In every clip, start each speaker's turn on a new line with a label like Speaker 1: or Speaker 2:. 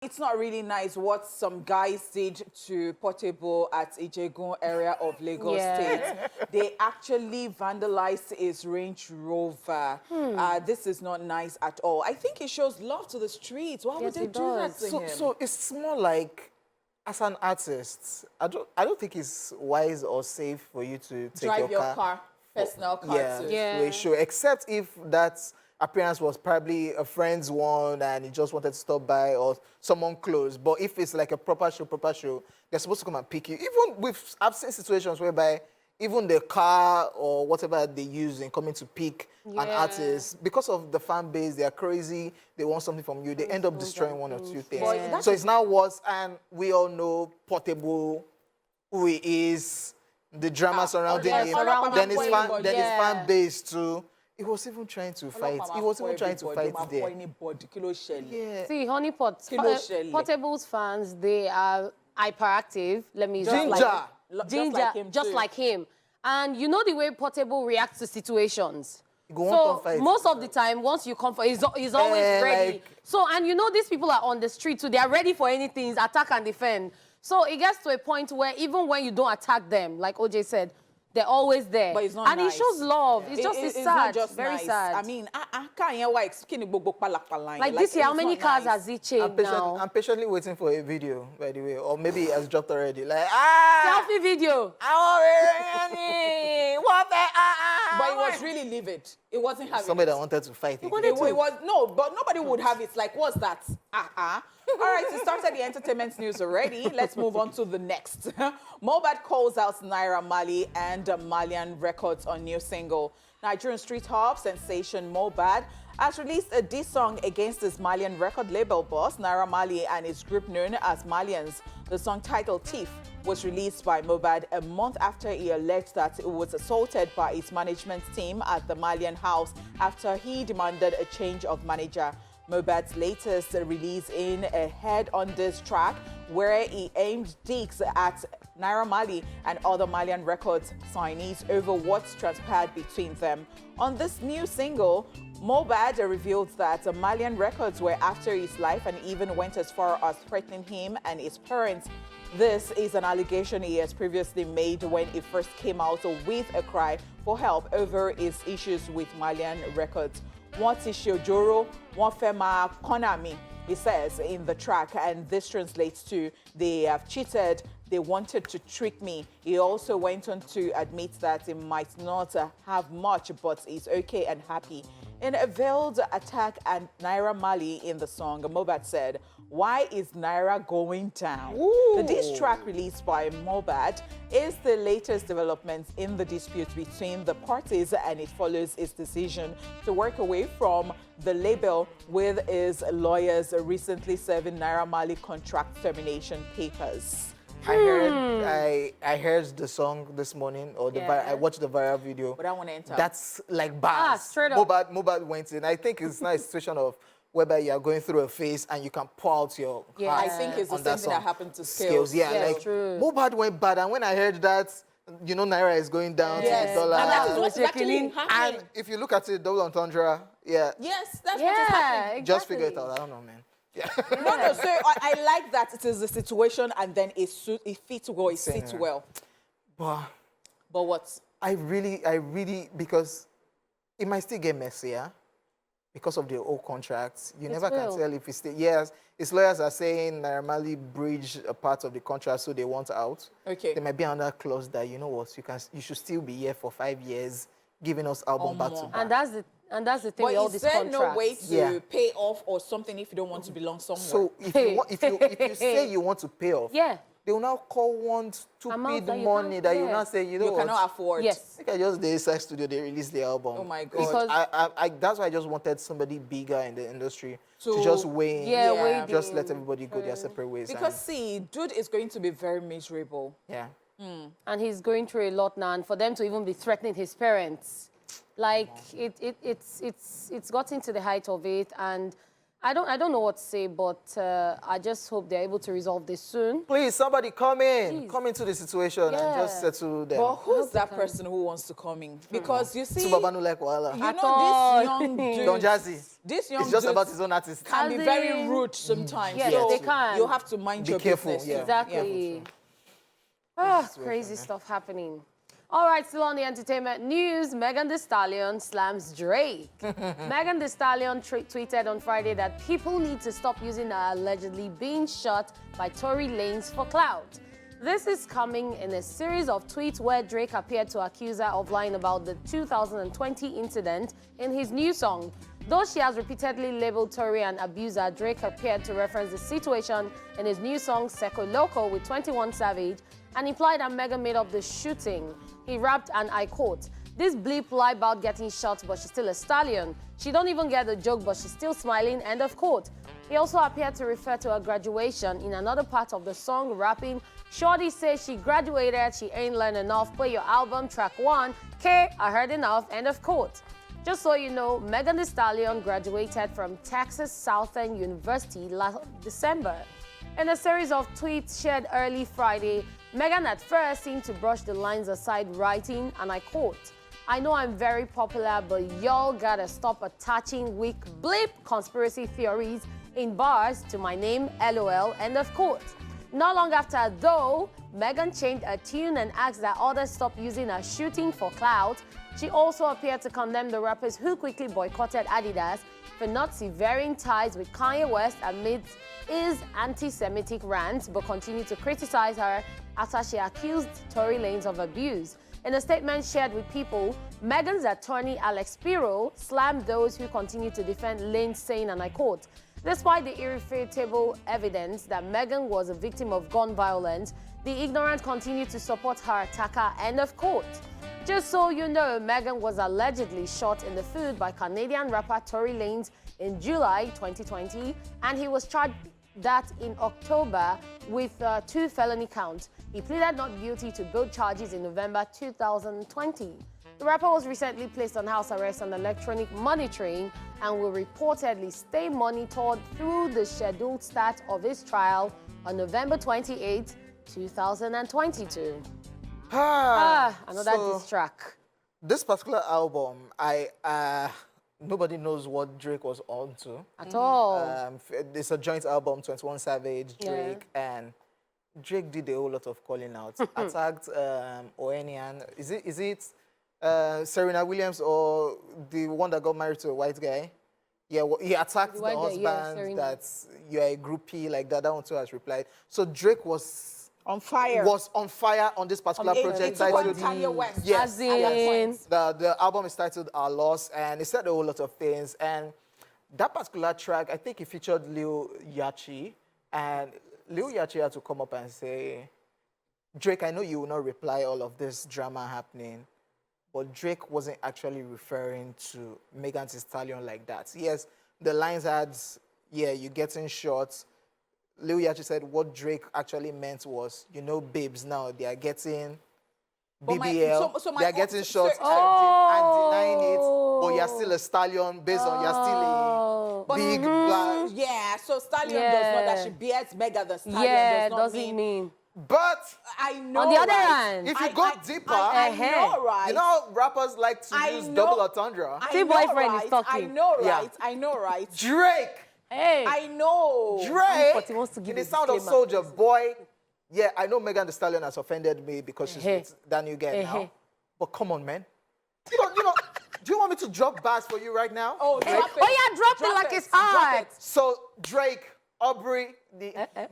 Speaker 1: It's not really nice what some guys did to Portable at Ijegun area of Lagos State. They actually vandalized his Range Rover. This is not nice at all. I think it shows love to the streets. Why would they do that to him?
Speaker 2: So it's more like, as an artist, I don't think it's wise or safe for you to take
Speaker 1: drive your
Speaker 2: car,
Speaker 1: car, personal car to
Speaker 2: a show, except if that's appearance was probably a friend's one and he just wanted to stop by or someone close. But if it's like a proper show, they're supposed to come and pick you. Even I've seen situations whereby even the car or whatever they use in coming to pick an artist, because of the fan base, they are crazy, they want something from you, they end up destroying one or two things. So it's now worse, and we all know Portable, who he is, the drama surrounding him, then his fan base too. He was even trying to fight. He was even trying to fight there.
Speaker 3: Yeah. See, Honeypot, Portable's fans, they are hyperactive. Let me just like him. And you know the way Portable reacts to situations. So most of the time, once you come for, he's always ready. Like, so, and you know these people are on the street, so they are ready for anything, attack and defend. So it gets to a point where even when you don't attack them, like OJ said, they're always there.
Speaker 1: But it's not
Speaker 3: nice. He shows love. It's sad.
Speaker 1: Not just
Speaker 3: very
Speaker 1: nice.
Speaker 3: sad.
Speaker 1: I mean, I can't
Speaker 3: like this year, how many cars has he changed now?
Speaker 2: I'm patiently waiting for a video, by the way. Or maybe it has dropped already. Like,
Speaker 3: selfie video.
Speaker 1: But it was really livid. It wasn't having
Speaker 2: somebody that wanted to fight.
Speaker 1: It was, no, but nobody would have it. Like, what's that? All right, we started the entertainment news already. Let's move on to the next. Mohbad calls out Naira Marley and Malian Records on new single. Nigerian street hop sensation Mohbad has released a diss song against his Malian record label boss, Naira Marley, and his group known as Malians. The song titled Thief was released by Mohbad a month after he alleged that he was assaulted by his management team at the Malian house after he demanded a change of manager. Mohbad's latest release in a head-on diss track where he aimed digs at Naira Marley and other Malian Records signees over what's transpired between them. On this new single, Mohbad revealed that Malian Records were after his life and even went as far as threatening him and his parents. This is an allegation he has previously made when he first came out with a cry for help over his issues with Malian Records. Wọ́n ti ṣe òjòrò, wọ́n fẹ́ máa corner mi, he says in the track, and this translates to they have cheated, they wanted to trick me. He also went on to admit that he might not have much, but is okay and happy. In a veiled attack at Naira Marley in the song, Mohbad said, "Why is Naira going down?" Ooh. The diss track released by Mohbad is the latest development in the dispute between the parties, and it follows his decision to work away from the label with his lawyers recently serving Naira Marley contract termination papers.
Speaker 2: I heard the song this morning, or I watched the viral video.
Speaker 1: But I want to enter.
Speaker 2: That's like bars.
Speaker 3: Straight up.
Speaker 2: Mohbad went in. I think it's not a situation of whereby you are going through a phase and you can pour out your heart.
Speaker 1: I think it's the same thing that happened to Skills.
Speaker 2: Like
Speaker 3: true.
Speaker 2: Mohbad went bad, and when I heard that, you know, Naira is going down to the dollar.
Speaker 1: And that is what's actually happening.
Speaker 2: And if you look at it, double entendre,
Speaker 1: Yes, that's what is happening.
Speaker 3: Exactly.
Speaker 2: Just figure it out. I don't know, man. Yeah.
Speaker 1: No, so I like that it is a situation and then it fits well, it fits well.
Speaker 2: But
Speaker 1: what?
Speaker 2: I really, because it might still get messier because of the old contracts. You never can tell if it's still, yes, his lawyers are saying Naira Marley breached a part of the contract, so they want out.
Speaker 1: Okay.
Speaker 2: There might be another clause that, you know what, you should still be here for 5 years, giving us album back to back.
Speaker 3: And that's the thing with all these contracts.
Speaker 1: But is there no way to pay off or something if you don't want to belong somewhere?
Speaker 2: So if you say you want to pay off, they will now call one stupid money that you now say, you know what?
Speaker 1: Cannot afford.
Speaker 3: Yes.
Speaker 2: I think I just did Sex Studio, they released the album.
Speaker 1: Oh my God.
Speaker 2: Because that's why I just wanted somebody bigger in the industry to just weigh in. Just let everybody go their separate ways.
Speaker 1: Because see, dude is going to be very miserable.
Speaker 2: Yeah.
Speaker 3: And he's going through a lot now, and for them to even be threatening his parents, like it's gotten to the height of it, and I don't know what to say, but I just hope they're able to resolve this soon.
Speaker 2: Please, somebody come in.
Speaker 3: Please.
Speaker 2: Come into the situation and just settle them.
Speaker 1: But who's that person who wants to come in? Because you see,
Speaker 2: Subabanu like Wala.
Speaker 1: you know, this young dude,
Speaker 2: Don Jazzy.
Speaker 1: this young
Speaker 2: It's just
Speaker 1: dude
Speaker 2: about his own artist.
Speaker 1: can be very rude sometimes.
Speaker 3: Yes,
Speaker 1: so
Speaker 3: they can.
Speaker 1: you have to mind
Speaker 2: Be
Speaker 1: your
Speaker 2: careful,
Speaker 1: business.
Speaker 2: yeah.
Speaker 3: Exactly. Crazy stuff happening. All right, still on the entertainment news, Megan Thee Stallion slams Drake. Megan Thee Stallion tweeted on Friday that people need to stop using her allegedly being shot by Tory Lanez for clout. This is coming in a series of tweets where Drake appeared to accuse her of lying about the 2020 incident in his new song. Though she has repeatedly labeled Tory an abuser, Drake appeared to reference the situation in his new song Seco Loco with 21 Savage and implied that Megan made up the shooting. He rapped, and I quote, "This bleep lie about getting shot, but she's still a stallion. She don't even get the joke, but she's still smiling," end of quote. He also appeared to refer to her graduation in another part of the song, rapping, "Shorty says she graduated, she ain't learned enough, play your album, track 1, K, I heard enough," end of quote. Just so you know, Megan Thee Stallion graduated from Texas Southern University last December. In a series of tweets shared early Friday, Megan at first seemed to brush the lines aside, writing, and I quote, "I know I'm very popular, but y'all gotta stop attaching weak bleep conspiracy theories in bars to my name, LOL," end of quote. Not long after, though, Megan changed her tune and asked that others stop using her shooting for clout. She also appeared to condemn the rappers who quickly boycotted Adidas for not severing ties with Kanye West amidst his anti-Semitic rants, but continued to criticize her after she accused Tory Lanez of abuse. In a statement shared with People, Megan's attorney Alex Spiro slammed those who continue to defend Lanez, saying, and I quote, "Despite the irrefutable evidence that Megan was a victim of gun violence, the ignorant continue to support her attacker," end of quote. Just so you know, Megan was allegedly shot in the foot by Canadian rapper Tory Lanez in July 2020, and he was charged that in October with 2 felony counts. He pleaded not guilty to both charges in November 2020. The rapper was recently placed on house arrest and electronic monitoring and will reportedly stay monitored through the scheduled start of his trial on November 28, 2022. Another diss track.
Speaker 2: This particular album, nobody knows what Drake was on to.
Speaker 3: At all.
Speaker 2: It's a joint album, 21 Savage, Drake, and Drake did a whole lot of calling out. Attacked Oenian. Is it Serena Williams or the one that got married to a white guy? Yeah, well, he attacked the husband that you're a groupie like that. That one too has replied. So Drake was
Speaker 1: on fire
Speaker 2: on this particular project titled
Speaker 1: Kanye West.
Speaker 2: Yes,
Speaker 3: The
Speaker 2: album is titled Our Loss, and it said a whole lot of things. And that particular track, I think it featured Lil Yachty, and Lil Yachty had to come up and say, "Drake, I know you will not reply all of this drama happening, but Drake wasn't actually referring to Megan Thee Stallion like that." Yes, the lines had, "Yeah, you're getting shot." Lil Yachty said what Drake actually meant was, you know, babes now, they are getting BBL, they are getting shot and denying it, but you're still a stallion based on you're still a big black.
Speaker 1: Yeah, so Stallion does not that she beats Megan Thee Stallion does not
Speaker 3: doesn't mean.
Speaker 2: But
Speaker 1: I know,
Speaker 3: on the other hand,
Speaker 2: if you go deeper,
Speaker 1: I know, right?
Speaker 2: You know how rappers like to use double entendre?
Speaker 3: See, boyfriend is talking.
Speaker 1: I know, right?
Speaker 2: Yeah.
Speaker 1: I know, right?
Speaker 2: Drake.
Speaker 3: Hey.
Speaker 1: I know.
Speaker 2: Drake,
Speaker 3: he wants to give
Speaker 2: in the
Speaker 3: a
Speaker 2: sound of
Speaker 3: disclaimer.
Speaker 2: Soldier Boy, yeah, I know Megan Thee Stallion has offended me because she's with that new guy now. But come on, man. You know, do you want me to drop bars for you right now?
Speaker 1: Oh, drop it.
Speaker 3: Oh, yeah, drop it like it's hot.
Speaker 2: So, Drake, Aubrey,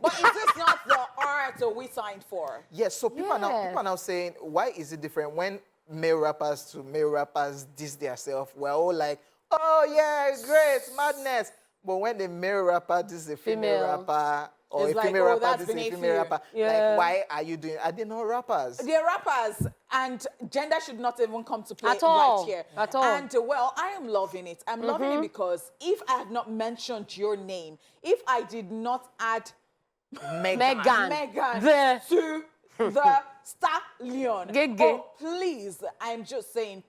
Speaker 1: But is this not the art that we signed for?
Speaker 2: Yes, so people are now saying, why is it different when male rappers to male rappers diss themselves? We're all like, oh, yeah, great, madness. But when the male rapper diss a female rapper, or
Speaker 1: it's
Speaker 2: a female
Speaker 1: like,
Speaker 2: rapper diss a female rapper, like, why are you doing? Are they not rappers?
Speaker 1: They're rappers, and gender should not even come to play
Speaker 3: at all.
Speaker 1: right here.
Speaker 3: At all.
Speaker 1: And well, I am loving it. I'm loving it because if I had not mentioned your name, if I did not add Megan to the Stallion, oh, please, I'm just saying,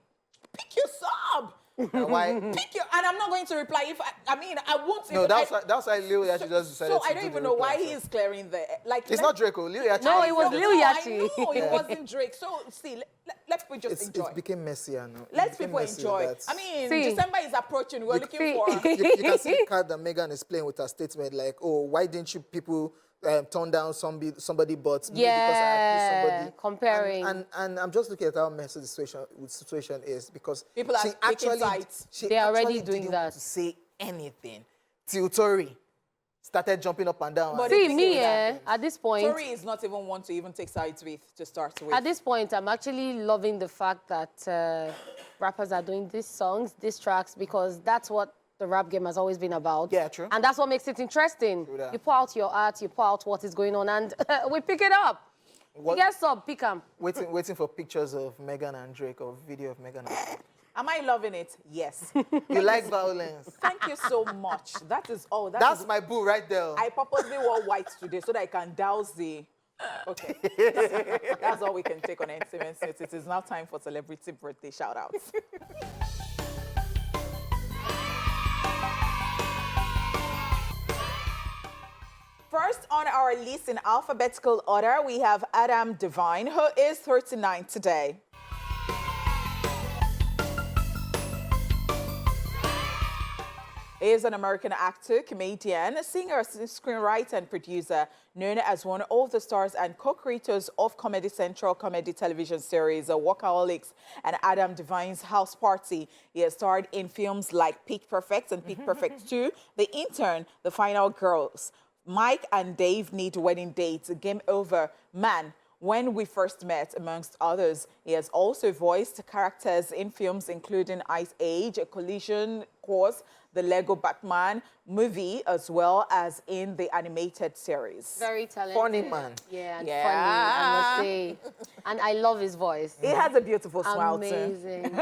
Speaker 1: pick your sub.
Speaker 2: Why?
Speaker 1: Pick your, and I'm not going to reply if I mean I won't.
Speaker 2: No,
Speaker 1: even,
Speaker 2: that's why Lil Yachty just decided
Speaker 1: so
Speaker 2: to
Speaker 1: I don't
Speaker 2: do
Speaker 1: even
Speaker 2: the
Speaker 1: know why
Speaker 2: reply,
Speaker 1: he is clearing the like.
Speaker 2: It's not Draco. Lil Yachty.
Speaker 3: No, it was Lil Yachty.
Speaker 1: I know it wasn't Drake. So see, let people just enjoy.
Speaker 2: It became messier now.
Speaker 1: Let people enjoy. I mean, December is approaching. We're looking for.
Speaker 2: You can see the card that Megan is playing with her statement, like, "Oh, why didn't you people turn down somebody but me because I accused somebody?"
Speaker 3: Comparing.
Speaker 2: And I'm just looking at how messy the situation is because
Speaker 1: people are
Speaker 3: they're already doing
Speaker 2: didn't
Speaker 3: that.
Speaker 2: want to say anything till Tory started jumping up and down.
Speaker 1: But
Speaker 3: see, me, at this point...
Speaker 1: Tory is not even one to even take sides with, to start with.
Speaker 3: At this point, I'm actually loving the fact that rappers are doing these songs, these tracks, because that's what the rap game has always been about.
Speaker 2: Yeah, true.
Speaker 3: And that's what makes it interesting. You pour out your art, you pour out what is going on, and we pick it up. Yes, up, pick them.
Speaker 2: Waiting for pictures of Megan and Drake or video of Megan and Drake.
Speaker 1: Am I loving it? Yes.
Speaker 2: You like violence.
Speaker 1: Thank you so much. That is all.
Speaker 2: That's my boo right there.
Speaker 1: I purposely wore white today so that I can douse the... Okay. That's all we can take on Entertainment News. It is now time for celebrity birthday shout-outs. First on our list in alphabetical order, we have Adam Devine, who is 39 today. He is an American actor, comedian, singer, screenwriter, and producer, known as one of the stars and co-creators of Comedy Central comedy television series Workaholics and Adam Devine's House Party. He has starred in films like Peak Perfect and Peak Perfect 2, The Intern, The Final Girls, Mike and Dave Need Wedding Dates, Game Over, Man, When We First Met, amongst others. He has also voiced characters in films including Ice Age, Collision Course, the Lego Batman movie, as well as in the animated series.
Speaker 3: Very talented.
Speaker 2: Funny man.
Speaker 3: Yeah, and funny, I must say. And I love his voice.
Speaker 1: He has a beautiful smile,
Speaker 3: Amazing.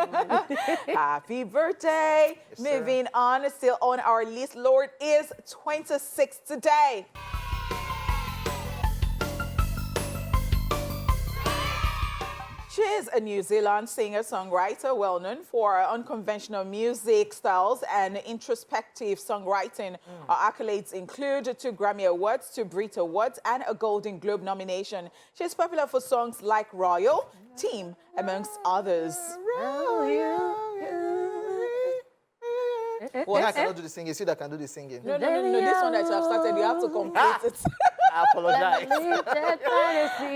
Speaker 1: Happy birthday.
Speaker 2: Yes,
Speaker 1: Moving on, still on our list, Lord is 26 today. She is a New Zealand singer-songwriter, well known for unconventional music styles and introspective songwriting. Her accolades include 2 Grammy Awards, 2 Brit Awards, and a Golden Globe nomination. She's popular for songs like Royal, Team, amongst others.
Speaker 2: Well, I cannot do the singing. See that I can do the singing.
Speaker 1: No. This one that you have started, you have to complete it.
Speaker 2: I apologize.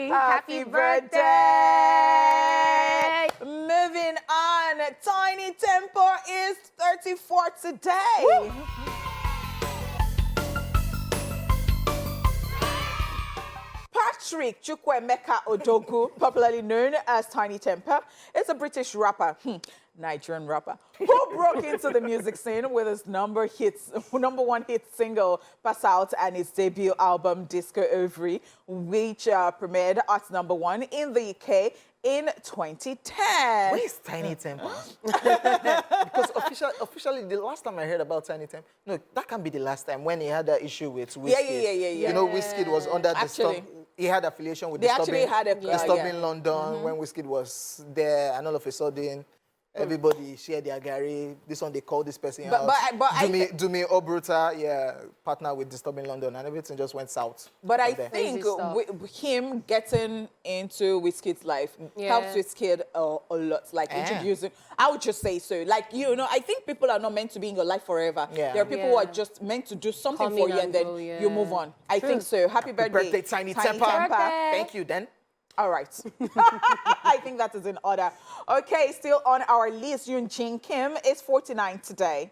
Speaker 1: Happy birthday! Moving on, Tiny Temper is 34 today. Woo! Patrick Chukwuemeka Odogu, popularly known as Tiny Temper, is a British rapper, Nigerian rapper, who broke into the music scene with his number 1 hit single, Pass Out, and his debut album, Disco Ovary, which premiered at #1 in the UK in 2010.
Speaker 2: Where is Tiny Temper? Because officially, the last time I heard about Tiny Temper, no, that can't be the last time when he had that issue with Wizkid.
Speaker 1: Yeah.
Speaker 2: You know, Wizkid was under the he had affiliation with Disturbing London when Wizkid was there, and all of a sudden, everybody shared their Gary. This one they call this person out. Do me Obruta, partner with Disturbing London, and everything just went south.
Speaker 1: But I think him getting into Wizkid's life helps Wizkid a lot. Like introducing, I would just say so. Like, you know, I think people are not meant to be in your life forever. Yeah. There are people who are just meant to do something for you and then you move on. I think so. Happy birthday,
Speaker 2: Tiny Temper. Thank you, then.
Speaker 1: All right. I think that is in order. Okay, still on our list, Yoon Jin Kim is 49 today.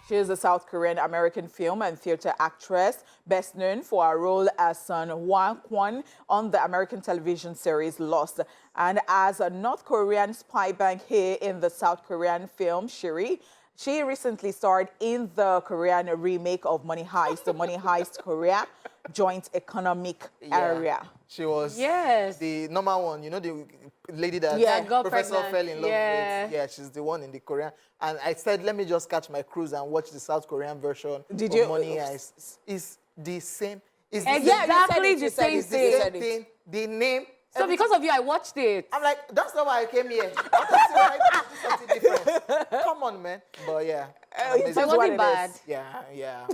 Speaker 1: She is a South Korean American film and theater actress, best known for her role as Sun Hwa-kwon on the American television series Lost, and as a North Korean spy bank here in the South Korean film Shiri. She recently starred in the Korean remake of Money Heist, Money Heist Korea Joint Economic Area.
Speaker 2: She was the number one, you know, the lady that Professor fell in love with. Yeah, she's the one in the Korean. And I said, let me just catch my cruise and watch the South Korean version of Money Heist. It's the same. It's
Speaker 3: exactly the same
Speaker 2: thing. The name
Speaker 3: So because of you, I watched it.
Speaker 2: I'm like, that's not why I came here. I want to see why I do something different. Come on, man. But yeah.
Speaker 3: It wasn't bad.
Speaker 2: Yeah.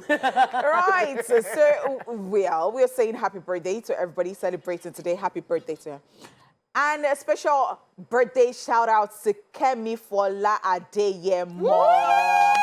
Speaker 1: Right. So we're saying happy birthday to everybody celebrating today. Happy birthday to you. And a special birthday shout out to Kemi Fola Adeyemo.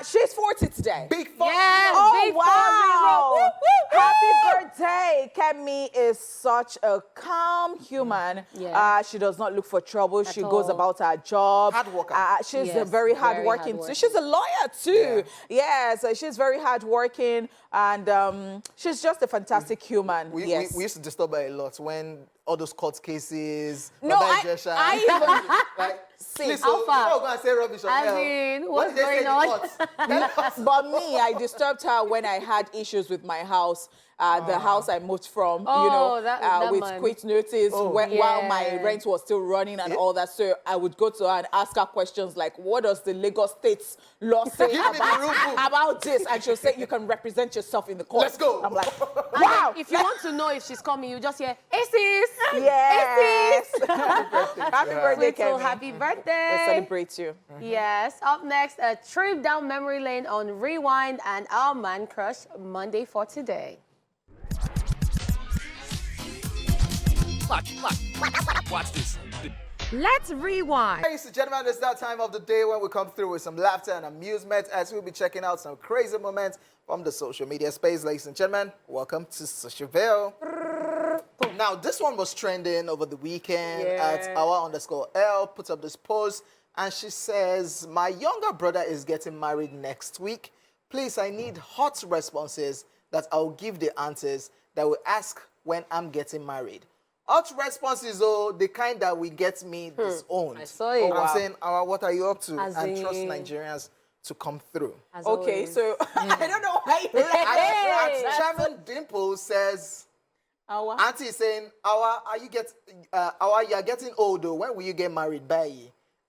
Speaker 1: She's 40 today.
Speaker 2: Big 40.
Speaker 3: Yes,
Speaker 1: Oh,
Speaker 3: big
Speaker 1: wow.
Speaker 3: 40.
Speaker 1: Happy birthday. Kemi is such a calm human.
Speaker 3: Yeah.
Speaker 1: She does not look for trouble. She
Speaker 3: all.
Speaker 1: goes about her job.
Speaker 2: Hard worker.
Speaker 1: She's
Speaker 3: Yes,
Speaker 1: very
Speaker 3: very
Speaker 1: hardworking too.
Speaker 3: hardworking.
Speaker 1: She's a lawyer too. Yes, she's very hardworking. And she's just a fantastic human.
Speaker 2: We used to disturb her a lot when all those court cases.
Speaker 1: No, I even...
Speaker 2: like, please,
Speaker 3: How
Speaker 2: so
Speaker 3: far?
Speaker 2: before we go and say rubbish on
Speaker 3: As
Speaker 2: air,
Speaker 3: in,
Speaker 2: what
Speaker 3: what's
Speaker 2: did they say
Speaker 3: going
Speaker 2: in the
Speaker 3: on?
Speaker 2: court? Tell us.
Speaker 1: But me, I disturbed her when I had issues with my house. The house I moved from,
Speaker 3: Oh, that
Speaker 1: with
Speaker 3: man.
Speaker 1: quit notice while my
Speaker 3: Yeah.
Speaker 1: rent was still running and all that. So I would go to her and ask her questions like, what does the Lagos State's law say
Speaker 2: Give me the rule book.
Speaker 1: about this? And she'll say, you can represent yourself in the court.
Speaker 2: Let's go.
Speaker 1: I'm like,
Speaker 3: And
Speaker 1: wow.
Speaker 3: if you want to know if she's coming, you just hear, "Hey sis,
Speaker 1: Yes.
Speaker 3: hey sis."
Speaker 1: Happy birthday,
Speaker 3: Sweet soul,
Speaker 1: Kevin.
Speaker 3: happy birthday.
Speaker 1: We celebrate you.
Speaker 3: Yes. Up next, a trip down memory lane on Rewind and our man crush Monday for today.
Speaker 4: Watch this.
Speaker 5: Let's rewind.
Speaker 2: Ladies and gentlemen, it's that time of the day when we come through with some laughter and amusement as we'll be checking out some crazy moments from the social media space. Ladies and gentlemen, welcome to Socialville. Now, this one was trending over the weekend at our_L put up this post and she says, my younger brother is getting married next week. Please, I need hot responses that I'll give the answers that will ask when I'm getting married. Hot responses, though, the kind that will get me disowned.
Speaker 3: I saw it.
Speaker 2: I'm saying, what are you up to?
Speaker 3: As
Speaker 2: and trust
Speaker 3: in-
Speaker 2: Nigerians to come through.
Speaker 3: As
Speaker 1: Okay,
Speaker 3: always.
Speaker 1: so I don't know why you laughed.
Speaker 2: At Chairman Dimple says,
Speaker 1: Awa.
Speaker 2: Auntie is saying, Awa, you are getting old though. When will you get married? Bye.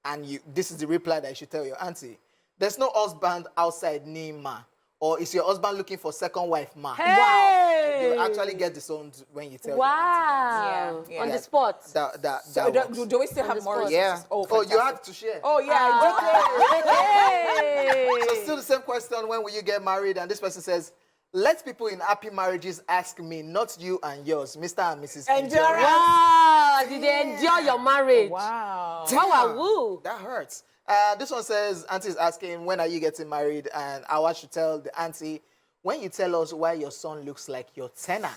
Speaker 2: And this is the reply that you should tell your auntie. There's no husband outside Nima. Or is your husband looking for second wife, ma?
Speaker 3: Hey!
Speaker 2: You actually get disowned when you tell
Speaker 3: Wow.
Speaker 1: Yeah, yeah.
Speaker 3: On the spot.
Speaker 2: that
Speaker 1: So
Speaker 2: works.
Speaker 1: do we still have
Speaker 3: the
Speaker 1: more?
Speaker 3: spot.
Speaker 2: Yeah.
Speaker 1: Oh,
Speaker 2: Oh, you
Speaker 1: fantastic.
Speaker 2: have to share.
Speaker 1: Oh, yeah, I
Speaker 3: Hey!
Speaker 2: So still the same question, when will you get married? And this person says, let people in happy marriages ask me, not you and yours, Mr. and Mrs.
Speaker 1: Endurance.
Speaker 3: Wow. Did they enjoy your marriage?
Speaker 1: do. Wow.
Speaker 3: Wow, woo.
Speaker 2: That hurts. This one says, Auntie is asking, when are you getting married? And I should tell the auntie, when you tell us why your son looks like your tenant.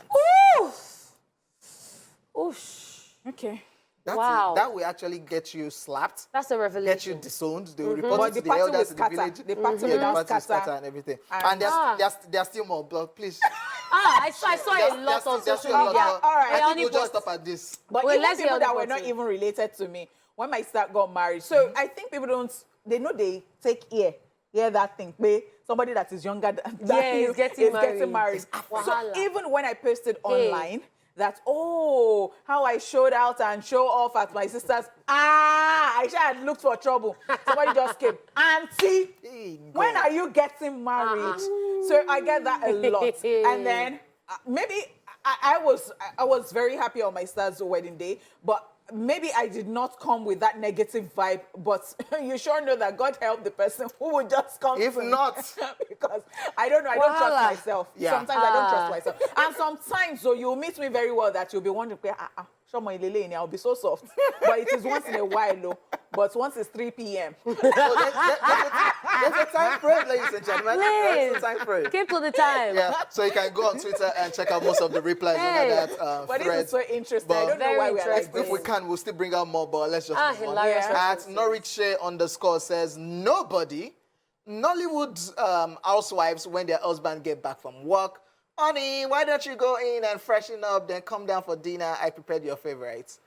Speaker 3: Oosh.
Speaker 1: Okay.
Speaker 3: Wow.
Speaker 2: That will actually get you slapped,
Speaker 3: That's a revelation.
Speaker 2: get you disowned. They will report
Speaker 1: But
Speaker 2: it
Speaker 1: the
Speaker 2: to the
Speaker 1: party will
Speaker 2: elders in the
Speaker 1: scatter.
Speaker 2: village.
Speaker 1: The party will
Speaker 2: The
Speaker 1: now
Speaker 2: party will
Speaker 1: scatter.
Speaker 2: and everything.
Speaker 1: And-
Speaker 2: And there's still more, but please.
Speaker 3: I saw a lot on
Speaker 2: There's
Speaker 3: social
Speaker 2: still a lot
Speaker 3: media.
Speaker 2: more.
Speaker 1: All right.
Speaker 2: I think
Speaker 3: Honey
Speaker 2: we'll just
Speaker 3: pot.
Speaker 2: stop at this.
Speaker 1: But
Speaker 3: Well,
Speaker 1: even
Speaker 3: let's hear
Speaker 1: people
Speaker 3: the
Speaker 1: that were not
Speaker 3: bottom.
Speaker 1: even related to me, when my sister got married. So I think people they know they take that thing. Somebody that is younger than you
Speaker 3: is getting married.
Speaker 1: So
Speaker 3: Wahala.
Speaker 1: even when I posted online that, how I showed out and show off at my sister's, I had looked for trouble. Somebody just came, Auntie,
Speaker 2: Hey,
Speaker 1: when
Speaker 2: God.
Speaker 1: are you getting married? So I get that a lot. And then maybe I was very happy on my sister's wedding day, but maybe I did not come with that negative vibe, but you sure know that God help the person who would just come.
Speaker 2: If
Speaker 1: to me.
Speaker 2: not.
Speaker 1: Because I don't know, I don't trust
Speaker 3: Wahala.
Speaker 1: myself.
Speaker 2: Yeah.
Speaker 1: Sometimes I don't trust myself. And sometimes, so you'll meet me very well that you'll be wondering, I'll be so soft. But it is once in a while, though. But once it's 3 p.m.
Speaker 2: So there's a time frame, ladies and gentlemen. There's
Speaker 3: Please.
Speaker 2: a time frame.
Speaker 3: Keep to the time.
Speaker 2: Yeah, so you can go on Twitter and check out most of the replies under that
Speaker 1: But
Speaker 2: thread.
Speaker 1: this is so interesting.
Speaker 2: But
Speaker 1: I don't know
Speaker 3: Very
Speaker 1: why we are like
Speaker 3: interesting.
Speaker 2: if we can, we'll still bring out more, but let's just move on.
Speaker 3: hilarious.
Speaker 1: Yeah.
Speaker 2: At Norwich__ says, nobody, Nollywood housewives, when their husband get back from work, honey, why don't you go in and freshen up, then come down for dinner? I prepared your favorites.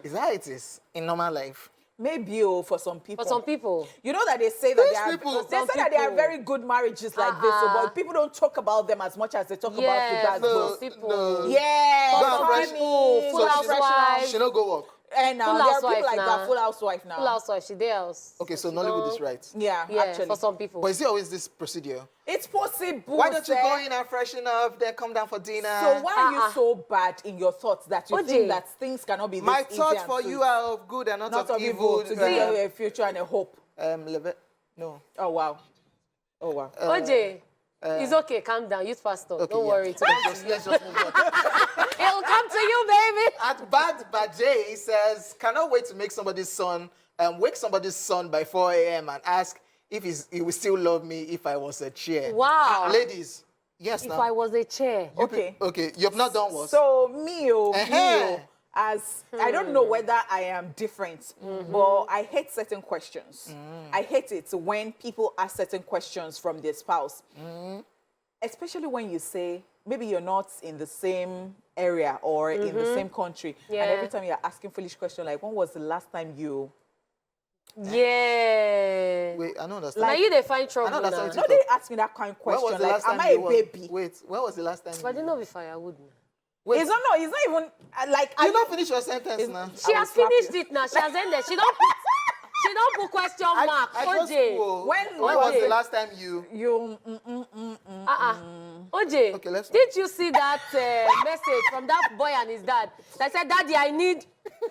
Speaker 2: Is that how it is in normal life?
Speaker 1: Maybe for some people.
Speaker 3: For some people.
Speaker 1: You know that they say that
Speaker 2: These people-
Speaker 1: they say
Speaker 3: Some
Speaker 1: that they are
Speaker 3: people.
Speaker 1: very good marriages like this, but people don't talk about them as much as they talk
Speaker 3: Yes,
Speaker 1: about
Speaker 3: those
Speaker 1: the
Speaker 3: people.
Speaker 2: no.
Speaker 1: Yeah,
Speaker 2: Go and fresh-
Speaker 3: people,
Speaker 2: So
Speaker 3: full
Speaker 2: she-
Speaker 3: housewives.
Speaker 2: She don't go work.
Speaker 1: And now there are people like that, full housewife now.
Speaker 3: Full housewife, she there else.
Speaker 2: Okay, so Nollywood is right.
Speaker 1: Yeah, actually.
Speaker 3: For some people.
Speaker 2: But is there always this procedure?
Speaker 1: It's possible.
Speaker 2: Why don't you go in and freshen up, then come down for dinner?
Speaker 1: So why are you so bad in your thoughts that you think that things cannot be this
Speaker 2: My
Speaker 1: easy
Speaker 2: thoughts
Speaker 1: and
Speaker 2: for
Speaker 1: sweet?
Speaker 2: you are of good and not of evil.
Speaker 1: To give you a future and a hope.
Speaker 2: No.
Speaker 1: Oh, wow. Oh, wow.
Speaker 3: OJ, it's okay. Calm down. Youth pastor.
Speaker 2: Okay,
Speaker 3: Don't worry.
Speaker 2: Let's just move on.
Speaker 3: It'll come to you, baby.
Speaker 2: At Bad Bajay, he says, cannot wait to make somebody's son, wake somebody's son by 4 a.m. and ask if he will still love me if I was a chair.
Speaker 3: Wow.
Speaker 2: Ladies, yes,
Speaker 3: if
Speaker 2: now.
Speaker 3: I was a chair.
Speaker 1: Okay.
Speaker 2: Okay, you have not done what?
Speaker 1: So, me, as I don't know whether I am different, but I hate certain questions. I hate it when people ask certain questions from their spouse. Especially when you say, maybe you're not in the same area or in the same country.
Speaker 3: Yeah.
Speaker 1: And every time you're asking foolish questions, like, when was the last time you...
Speaker 3: Yeah.
Speaker 2: Wait, I don't understand.
Speaker 3: Now you they find trouble
Speaker 2: I don't understand
Speaker 3: now.
Speaker 2: what
Speaker 1: No, they ask me that kind of
Speaker 2: When was
Speaker 1: question,
Speaker 2: the
Speaker 1: like,
Speaker 2: last time
Speaker 1: am I
Speaker 2: you
Speaker 1: a
Speaker 2: won?
Speaker 1: baby?
Speaker 2: Wait, when was the last time
Speaker 3: But I didn't know if firewood now.
Speaker 2: Wait,
Speaker 1: It's not even, like...
Speaker 2: you not finish your sentence now.
Speaker 3: She has finished it now. She has ended. She don't put question mark. OJ.
Speaker 2: When was the last time you...
Speaker 3: OJ,
Speaker 2: Okay, let's...
Speaker 3: did you see that message from that boy and his dad? That said, Daddy, I need...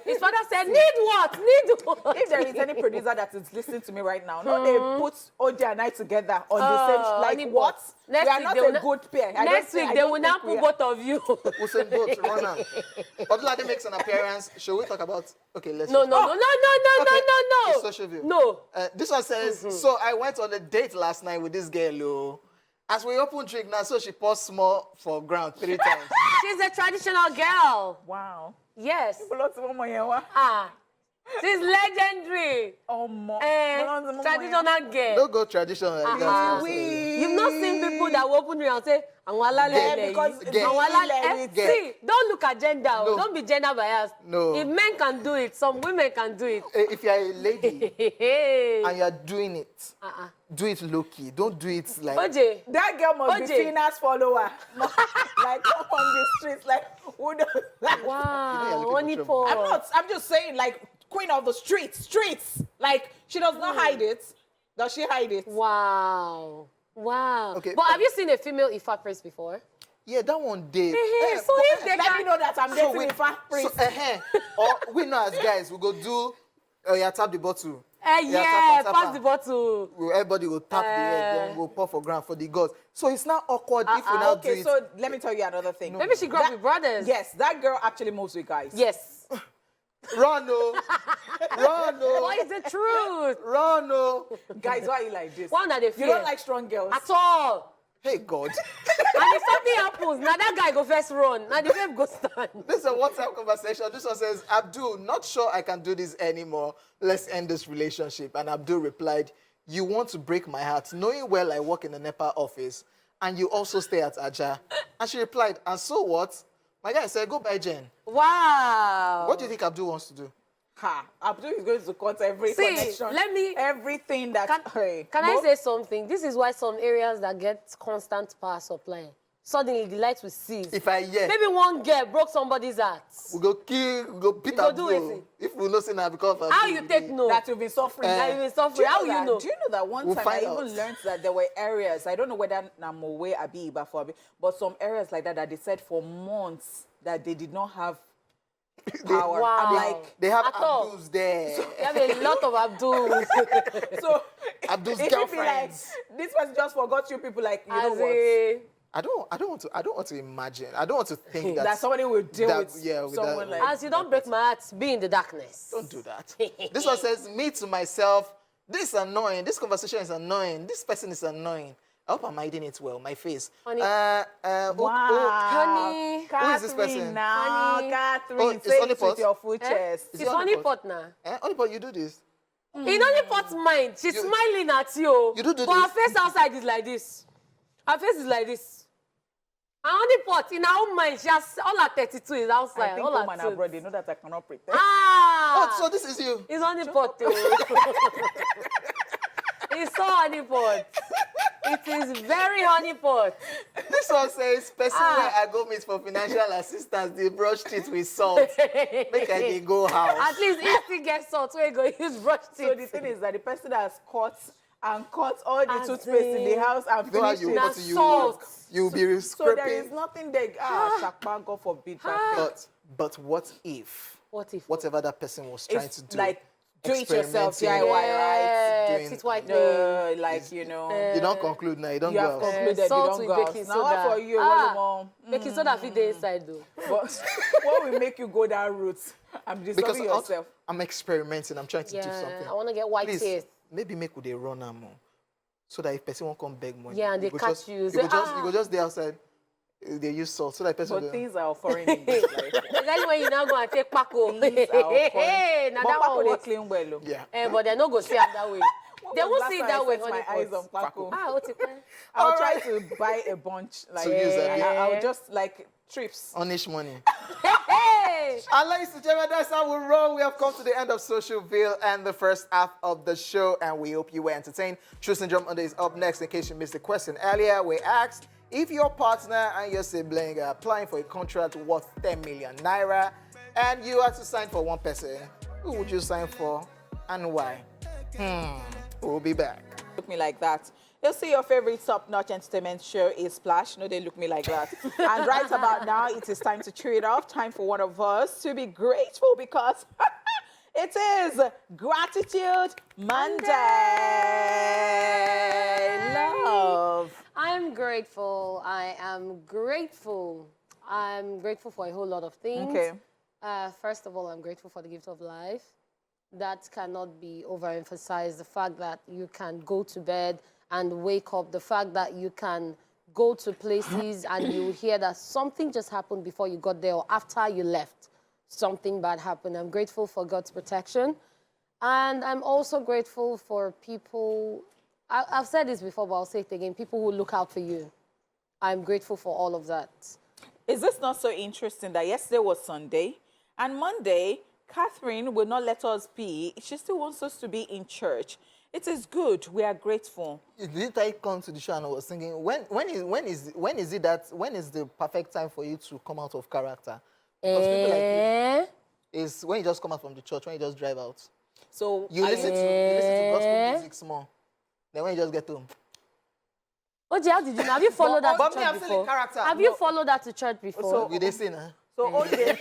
Speaker 3: His father said, need what? Need what?
Speaker 1: If there is any producer that is listening to me right now, no, they put OJ and I together on the same... Like, what? We are not a good pair.
Speaker 3: Next week, they will now put both of you.
Speaker 2: Usain Bolt, runner. Odulade makes an appearance. Should we talk about... Okay, let's...
Speaker 3: No.
Speaker 2: It's social view.
Speaker 3: No.
Speaker 2: This one says, so I went on a date last night with this girl, oh. As we open drink now, so she paused small for ground 3 times.
Speaker 3: She's a traditional girl.
Speaker 1: Wow.
Speaker 3: Yes.
Speaker 1: Ah.
Speaker 3: She's legendary. Traditional girl.
Speaker 2: Don't go traditional like that.
Speaker 3: You've not seen people that will open and say, see, don't look at gender.
Speaker 2: No.
Speaker 3: Don't be gender biased.
Speaker 2: No.
Speaker 3: If men can do it, some women can do it.
Speaker 2: If you're a lady and you're doing it, do it low-key. Don't do it like...
Speaker 3: OJ.
Speaker 1: That girl must be Fina's follower. Like, come on the streets, like, who does that?
Speaker 3: Wow, honey pot.
Speaker 1: I'm just saying, like, queen of the streets. Like, she does not hide it. Does she hide it?
Speaker 3: Wow.
Speaker 2: Okay,
Speaker 3: but have you seen a female Ifa priest before?
Speaker 2: Yeah, that one day.
Speaker 3: So if they
Speaker 1: let me know that I'm dating Ifa priest.
Speaker 2: Or we know as guys, we go do, tap the bottle.
Speaker 3: Pass the bottle.
Speaker 2: Everybody will tap the head, then we'll pour for ground for the gods. So it's not awkward if we now do it.
Speaker 1: Okay, so let me tell you another thing.
Speaker 3: No. Maybe she grew up with brothers.
Speaker 1: Yes, that girl actually moves with guys.
Speaker 3: Yes.
Speaker 2: Run, no.
Speaker 3: What is the truth?
Speaker 2: Run, no.
Speaker 1: Guys, why are you like this?
Speaker 3: One that they fear.
Speaker 1: You don't like strong girls?
Speaker 3: At all.
Speaker 2: Hey, God.
Speaker 3: And if something happens, now that guy go first run. Now the babe go stand.
Speaker 2: This is a WhatsApp conversation. This one says, Abdul, not sure I can do this anymore. Let's end this relationship. And Abdul replied, you want to break my heart, knowing well I work in the NEPA office, and you also stay at Aja. And she replied, and so what? My guy said, go buy Jen.
Speaker 3: Wow.
Speaker 2: What do you think Abdul wants to do?
Speaker 1: Abdul is going to cut every connection. Everything that...
Speaker 3: Can I say something? This is why some areas that get constant power supply, suddenly the lights will cease.
Speaker 2: Maybe
Speaker 3: one girl broke somebody's heart.
Speaker 2: We go kill, we go beat Abdul. If we know say now because of
Speaker 3: how you take no?
Speaker 1: That you've been suffering.
Speaker 3: How you know?
Speaker 1: Do you know that one time I even learned that there were areas, I don't know whether Namowe, Abi, Ibafoabi, but some areas like that they said for months that they did not have power.
Speaker 3: Wow.
Speaker 1: Like,
Speaker 2: they have Abduls there.
Speaker 3: They have a lot of Abduls.
Speaker 1: So
Speaker 2: Abdul's
Speaker 1: girlfriends. Like, this was just forgot you people, like, you know what?
Speaker 2: I don't want to imagine. I don't want to think
Speaker 1: that somebody will deal with someone like...
Speaker 3: As you don't break my heart, be in the darkness.
Speaker 2: Don't do that. This one says, me to myself, this is annoying. This conversation is annoying. This person is annoying. I hope I'm hiding it well. My face.
Speaker 3: Honey.
Speaker 1: Honey.
Speaker 2: Who is this person?
Speaker 1: Now, Catherine,
Speaker 2: say it
Speaker 1: with your full chest.
Speaker 3: It's Honey Pot now.
Speaker 2: Honey Pot, you do this.
Speaker 3: In Honey Pot's mind, she's smiling at you.
Speaker 2: You do
Speaker 3: but her face outside is like this. Her face is like this. And Honey Pot, in her own mind, she has all her 32 is outside.
Speaker 1: I think home and abroad, they know that I cannot pretend.
Speaker 2: So this is you.
Speaker 3: It's Honey Pot too. It's so Honey Pot. It is very Honey Pot.
Speaker 2: This one says, person where I go meet for financial assistance, they brush teeth with salt. Make I dey go house.
Speaker 3: At least if he gets salt, we go use brush teeth.
Speaker 1: So the thing is that the person has cut all the toothpaste in the house and finished it.
Speaker 3: Now salt.
Speaker 2: You'll be
Speaker 1: So there
Speaker 2: scraping.
Speaker 1: is nothing there. Shakpa, God forbid.
Speaker 2: But what if?
Speaker 3: What if?
Speaker 2: Whatever that person was trying to do.
Speaker 1: Like, do it yourself,
Speaker 2: experimenting,
Speaker 1: DIY, right?
Speaker 2: doing-
Speaker 3: Teeth whitening.
Speaker 1: Like, you know.
Speaker 2: You don't conclude now. You don't
Speaker 1: You
Speaker 2: go
Speaker 1: have
Speaker 2: out.
Speaker 1: concluded you
Speaker 3: Salt
Speaker 1: don't
Speaker 3: with
Speaker 1: go out.
Speaker 3: baking
Speaker 1: Now what
Speaker 3: soda.
Speaker 1: for you? What you want?
Speaker 3: Baking soda fit dey inside though.
Speaker 1: But what will make you go that route? I'm disturbing yourself.
Speaker 2: I'm experimenting. I'm trying to do
Speaker 3: Yeah,
Speaker 2: something.
Speaker 3: I want to get white
Speaker 2: Please,
Speaker 3: teeth.
Speaker 2: maybe make they run am more. So that if person won't come beg money.
Speaker 3: Yeah, and they
Speaker 2: go
Speaker 3: catch
Speaker 2: just,
Speaker 3: you.
Speaker 2: You
Speaker 3: Say,
Speaker 2: go just there outside. They use salt. So that person
Speaker 1: But things are foreign in this life.
Speaker 3: Exactly when you now go and take Paco.
Speaker 1: Things are foreign.
Speaker 3: Hey, now
Speaker 1: But
Speaker 3: that
Speaker 1: Paco,
Speaker 3: one
Speaker 1: they
Speaker 3: was.
Speaker 1: clean well. Oh.
Speaker 2: Yeah.
Speaker 3: But they no go see it that way. They
Speaker 1: When was
Speaker 3: won't
Speaker 1: last
Speaker 3: see it
Speaker 1: time
Speaker 3: that
Speaker 1: I
Speaker 3: way.
Speaker 1: set my eyes on Paco.
Speaker 3: What it
Speaker 1: I'll try to buy a bunch. Like,
Speaker 2: To use that.
Speaker 1: I'll just like trips.
Speaker 2: Unish money.
Speaker 3: Hey!
Speaker 2: And ladies and gentlemen, that's how we roll. We have come to the end of Social Veil and the first half of the show, and we hope you were entertained. True Syndrome Monday is up next. In case you missed the question earlier, we asked if your partner and your sibling are applying for a contract worth 10 million naira, and you had to sign for one person, who would you sign for and why? We'll be back.
Speaker 1: Look me like that. You'll see your favorite top-notch entertainment show ESplash. No, they look me like that. And right about now, it is time to cheer it off. Time for one of us to be grateful because it is Gratitude Monday. Love.
Speaker 3: I'm grateful. I am grateful. I'm grateful for a whole lot of things.
Speaker 1: Okay.
Speaker 3: First of all, I'm grateful for the gift of life. That cannot be overemphasized. The fact that you can go to bed and wake up, the fact that you can go to places and you hear that something just happened before you got there or after you left, something bad happened. I'm grateful for God's protection. And I'm also grateful for people, I've said this before, but I'll say it again, people who look out for you. I'm grateful for all of that.
Speaker 1: Is this not so interesting that yesterday was Sunday and Monday, Catherine will not let us be. She still wants us to be in church. It is good. We are grateful.
Speaker 2: Did I come to the show and I was thinking, when is the perfect time for you to come out of character? Because people like you, is when you just come out from the church, when you just drive out.
Speaker 1: So
Speaker 2: You listen to gospel music small. Then when you just get home.
Speaker 3: Oji, how did you know? Have you followed that
Speaker 2: But
Speaker 3: to
Speaker 2: me,
Speaker 3: church
Speaker 2: I'm still
Speaker 3: before?
Speaker 2: in character.
Speaker 3: Have you followed that to church before?
Speaker 1: So-
Speaker 2: You they sing, huh?
Speaker 1: So okay.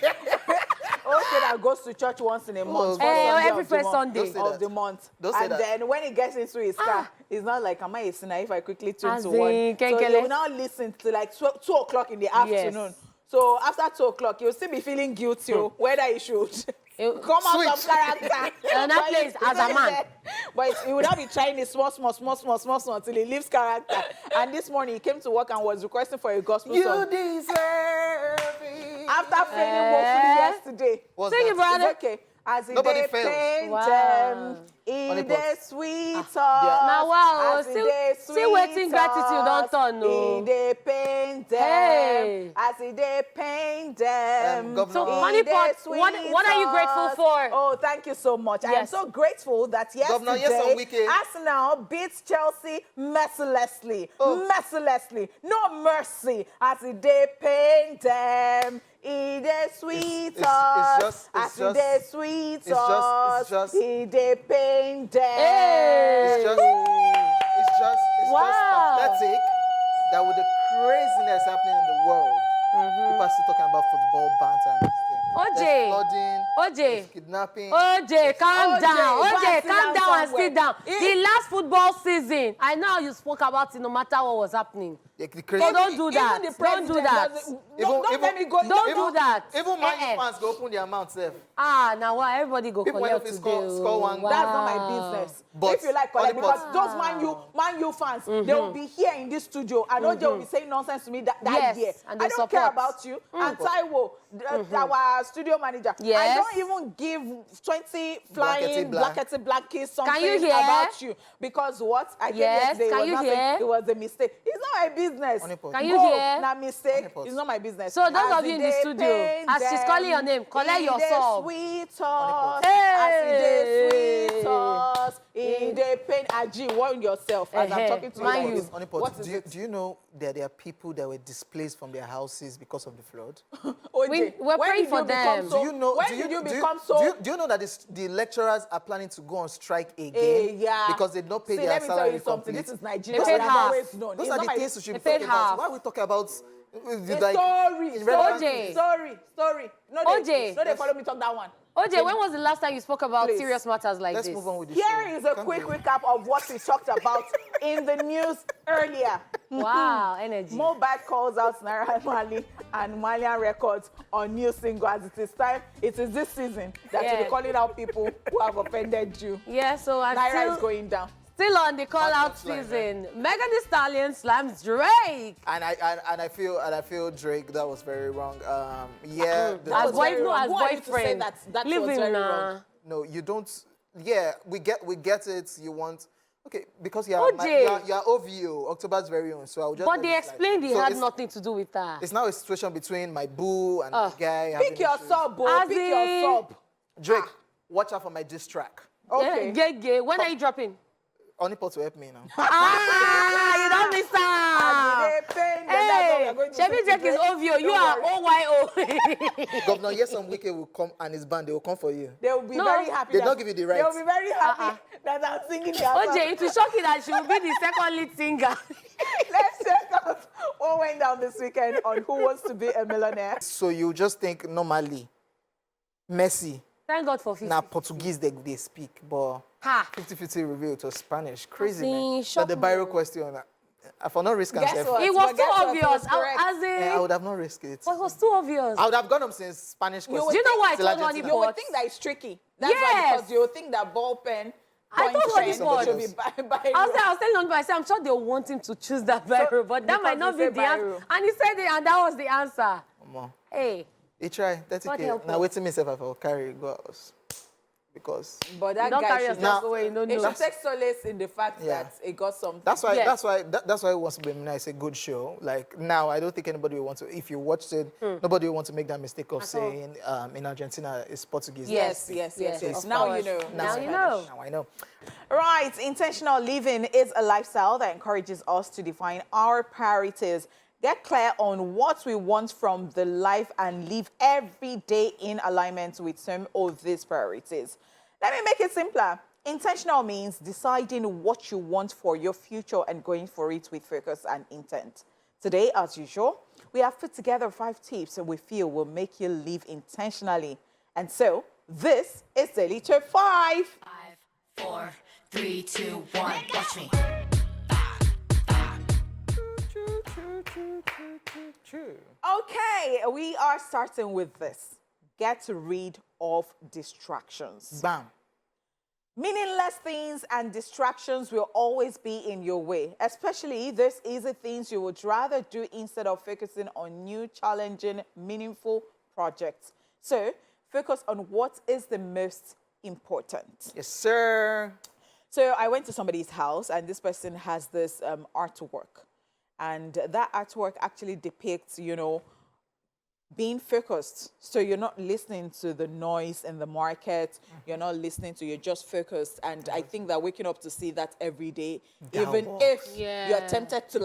Speaker 1: Okay, that goes to church once in a month.
Speaker 3: Every first
Speaker 2: Don't
Speaker 3: Sunday.
Speaker 2: say
Speaker 1: Of
Speaker 2: that.
Speaker 1: the month.
Speaker 2: Don't say
Speaker 1: And
Speaker 2: that.
Speaker 1: then when he gets into his car, it's not like, am I a sinner if I quickly tune
Speaker 3: As
Speaker 1: to one?
Speaker 3: in,
Speaker 1: So
Speaker 3: kenkele.
Speaker 1: you will now listen to like 2 o'clock in the afternoon. So after 2 o'clock, you'll still be feeling guilty whether you should come out of character.
Speaker 3: And that
Speaker 1: But
Speaker 3: place
Speaker 1: you-
Speaker 3: as a man.
Speaker 1: But he would not be trying it small until he leaves character. And this morning he came to work and was requesting for a gospel song.
Speaker 2: deserve it.
Speaker 1: After failing woefully yesterday.
Speaker 2: What's
Speaker 3: Sing
Speaker 2: that?
Speaker 3: it, brother.
Speaker 1: It's okay. As it
Speaker 2: Nobody
Speaker 1: dey
Speaker 2: fails.
Speaker 1: paint
Speaker 3: Wow.
Speaker 1: them, in
Speaker 2: Honey
Speaker 1: the
Speaker 2: pot.
Speaker 1: sweet us.
Speaker 3: Now, wow,
Speaker 1: As it
Speaker 3: see-
Speaker 1: dey
Speaker 3: see
Speaker 1: sweet
Speaker 3: wetin gratitude don
Speaker 1: us,
Speaker 3: turn, oh.
Speaker 1: in the paint them,
Speaker 3: Hey.
Speaker 1: as it dey paint them.
Speaker 2: Governor-
Speaker 3: So,
Speaker 2: In
Speaker 3: Honey
Speaker 1: the
Speaker 3: Pot,
Speaker 1: sweet
Speaker 3: what are you grateful
Speaker 1: us.
Speaker 3: for?
Speaker 1: Oh, thank you so much. I am
Speaker 3: Yes.
Speaker 1: so grateful that
Speaker 2: Governor, yes,
Speaker 1: yesterday
Speaker 2: on weekend.
Speaker 1: Arsenal beats Chelsea mercilessly. Mercilessly. No mercy. As it dey paint them. In the sweet
Speaker 2: it's
Speaker 1: us,
Speaker 2: just-
Speaker 1: as
Speaker 2: it's
Speaker 1: in
Speaker 2: just-
Speaker 1: the sweet
Speaker 2: it's just-
Speaker 1: us,
Speaker 2: it's just-
Speaker 1: in the pain them.
Speaker 3: Hey.
Speaker 2: It's just
Speaker 3: Wow.
Speaker 2: pathetic that with the craziness happening in the world, people are still talking about football bans and this thing.
Speaker 3: OJ.
Speaker 2: There's flooding,
Speaker 3: OJ.
Speaker 2: there's kidnapping.
Speaker 3: OJ, calm
Speaker 1: OJ,
Speaker 3: down.
Speaker 1: go and
Speaker 3: OJ,
Speaker 1: sit
Speaker 3: calm
Speaker 1: down
Speaker 3: down and
Speaker 1: somewhere.
Speaker 3: sit down. The last football season, I know you spoke about it no matter what was happening.
Speaker 2: The
Speaker 3: So
Speaker 2: crazy.
Speaker 3: don't do that.
Speaker 1: Even the
Speaker 3: Don't do
Speaker 1: president
Speaker 3: that.
Speaker 1: doesn't-
Speaker 2: Even-
Speaker 1: Don't let me go.
Speaker 3: Don't do that.
Speaker 2: Even Man
Speaker 3: Eh,
Speaker 2: U fans go open their mouths there.
Speaker 3: Now what? Everybody go
Speaker 2: People
Speaker 3: collect
Speaker 2: went
Speaker 3: today.
Speaker 2: up to score one.
Speaker 3: Wow.
Speaker 1: That's not my business.
Speaker 2: But
Speaker 1: if you like collect,
Speaker 2: Honey Pot-
Speaker 1: because those Man U fans, they will be here in this studio. I know they will be saying nonsense to me that
Speaker 3: Yes,
Speaker 1: year.
Speaker 3: and they
Speaker 1: I don't care
Speaker 3: support.
Speaker 1: about you. And Taiwo, our studio manager, I
Speaker 3: Yes.
Speaker 1: don't even give 20 flying
Speaker 2: Blackety
Speaker 1: blackies something
Speaker 3: Can you hear?
Speaker 1: about you. Because what? I came
Speaker 3: Yes,
Speaker 1: yesterday,
Speaker 3: can
Speaker 1: it was
Speaker 3: you
Speaker 1: nothing.
Speaker 3: hear?
Speaker 1: It was a mistake. It's not my business.
Speaker 2: Honey Pot.
Speaker 3: Can you
Speaker 1: Go,
Speaker 3: hear?
Speaker 1: na mistake.
Speaker 2: Honey Pot.
Speaker 1: It's not my business.
Speaker 3: So those
Speaker 1: As
Speaker 3: of you in the
Speaker 1: they
Speaker 3: studio,
Speaker 1: paint
Speaker 3: as she's calling your
Speaker 1: them,
Speaker 3: name, collect
Speaker 1: in
Speaker 3: your
Speaker 1: the
Speaker 3: sub.
Speaker 1: sweet
Speaker 2: Honey Pot.
Speaker 1: us, as in the
Speaker 3: Hey.
Speaker 1: sweet us, They pain Aji, warn yourself. As I'm talking to you like this.
Speaker 2: What is it? Do you know that there are people that were displaced from their houses because of the flood?
Speaker 3: We're praying for them.
Speaker 2: Do you know?
Speaker 1: When did you become so?
Speaker 2: Do you know that the lecturers are planning to go on strike again?
Speaker 1: Yeah.
Speaker 2: Because they don't pay
Speaker 1: See,
Speaker 2: their
Speaker 1: let me tell
Speaker 2: salary
Speaker 1: you something.
Speaker 2: complete.
Speaker 1: This is Nigeria.
Speaker 3: They paid half.
Speaker 2: Those are the things we should be
Speaker 3: paid
Speaker 2: talking about.
Speaker 3: half.
Speaker 2: Why are we talking about?
Speaker 1: Story. No, they follow me talk that one.
Speaker 3: OJ, when was the last time you spoke about serious matters like this?
Speaker 2: Let's move on with the
Speaker 1: Here
Speaker 2: show.
Speaker 1: is a quick recap of what we talked about in the news earlier.
Speaker 3: Wow, energy.
Speaker 1: Mohbad calls out Naira Marley and Malian Records on new single as it is time. It is this season that you'll be calling out people who have offended you.
Speaker 3: Yeah, so
Speaker 1: Naira is going down.
Speaker 3: Still on the call-out season. Megan Thee Stallion slams Drake.
Speaker 2: And I feel Drake, that was very wrong. Yeah.
Speaker 3: As boyfriend.
Speaker 1: That was very wrong.
Speaker 2: No, you don't. Yeah, we get it. You want. Okay, because you're OVO, October's very own. So I would just.
Speaker 3: But they explained he had nothing to do with that.
Speaker 2: It's now a situation between my boo and the guy.
Speaker 1: Pick your sub, bro. Pick your sub.
Speaker 2: Drake, watch out for my diss track.
Speaker 1: Okay.
Speaker 3: Yeah. When are you dropping?
Speaker 2: Only to help me now.
Speaker 3: You don't miss out. Hey, Chevy Drake is OVO. You are OYO.
Speaker 2: Governor, yes, some wicked will come and his band, they will come for you.
Speaker 1: They will be very happy.
Speaker 2: They don't give you the right.
Speaker 1: They will be very happy that I'm singing their song.
Speaker 3: OJ, it will shock you that she will be the second lead singer.
Speaker 1: Let's check out what went down this weekend on Who Wants to Be a Millionaire.
Speaker 2: So you just think normally, Messi.
Speaker 3: Thank God for 50.
Speaker 2: Now Portuguese they speak, but 50-50 reveal to Spanish. Crazy, man. But the viral question, I for not risk
Speaker 1: Guess what?
Speaker 3: It was too obvious.
Speaker 2: I would have not risked it.
Speaker 3: But it was too obvious.
Speaker 2: I would have gone up since Spanish question.
Speaker 3: Do you know why I told Honey
Speaker 1: You would think that it's tricky. That's why, because you would think that ball pen.
Speaker 3: I told Honey
Speaker 1: should be
Speaker 3: I was telling Honey, I said, I'm sure they'll want him to choose that viral, but that might not be the answer. And he said it, and that was the answer. Hey.
Speaker 2: He tried 30K. Now wait till me if I will carry goals. Because
Speaker 1: but that guy should not go away. It should take solace in the fact that it got something.
Speaker 2: That's why it wants to be nice, a good show. Like now, I don't think anybody will want to. If you watched it, nobody will want to make that mistake of saying in Argentina it's Portuguese.
Speaker 1: Yes. Now you know.
Speaker 3: Now you know.
Speaker 2: Now I know.
Speaker 1: Right, intentional living is a lifestyle that encourages us to define our priorities. Get clear on what we want from the life and live every day in alignment with some of these priorities. Let me make it simpler. Intentional means deciding what you want for your future and going for it with focus and intent. Today, as usual, we have put together 5 tips that we feel will make you live intentionally. And so, this is Daily Tip 5.
Speaker 4: 5, 4, 3, 2, 1, watch me.
Speaker 1: Okay, we are starting with this. Get rid of distractions.
Speaker 2: Bam.
Speaker 1: Meaningless things and distractions will always be in your way, especially those easy things you would rather do instead of focusing on new, challenging, meaningful projects. So, focus on what is the most important.
Speaker 2: Yes, sir.
Speaker 1: So, I went to somebody's house, and this person has this artwork. And that artwork actually depicts, being focused. So you're not listening to the noise in the market. You're not listening to, you're just focused. And I think that waking up to see that every day, even if you're tempted to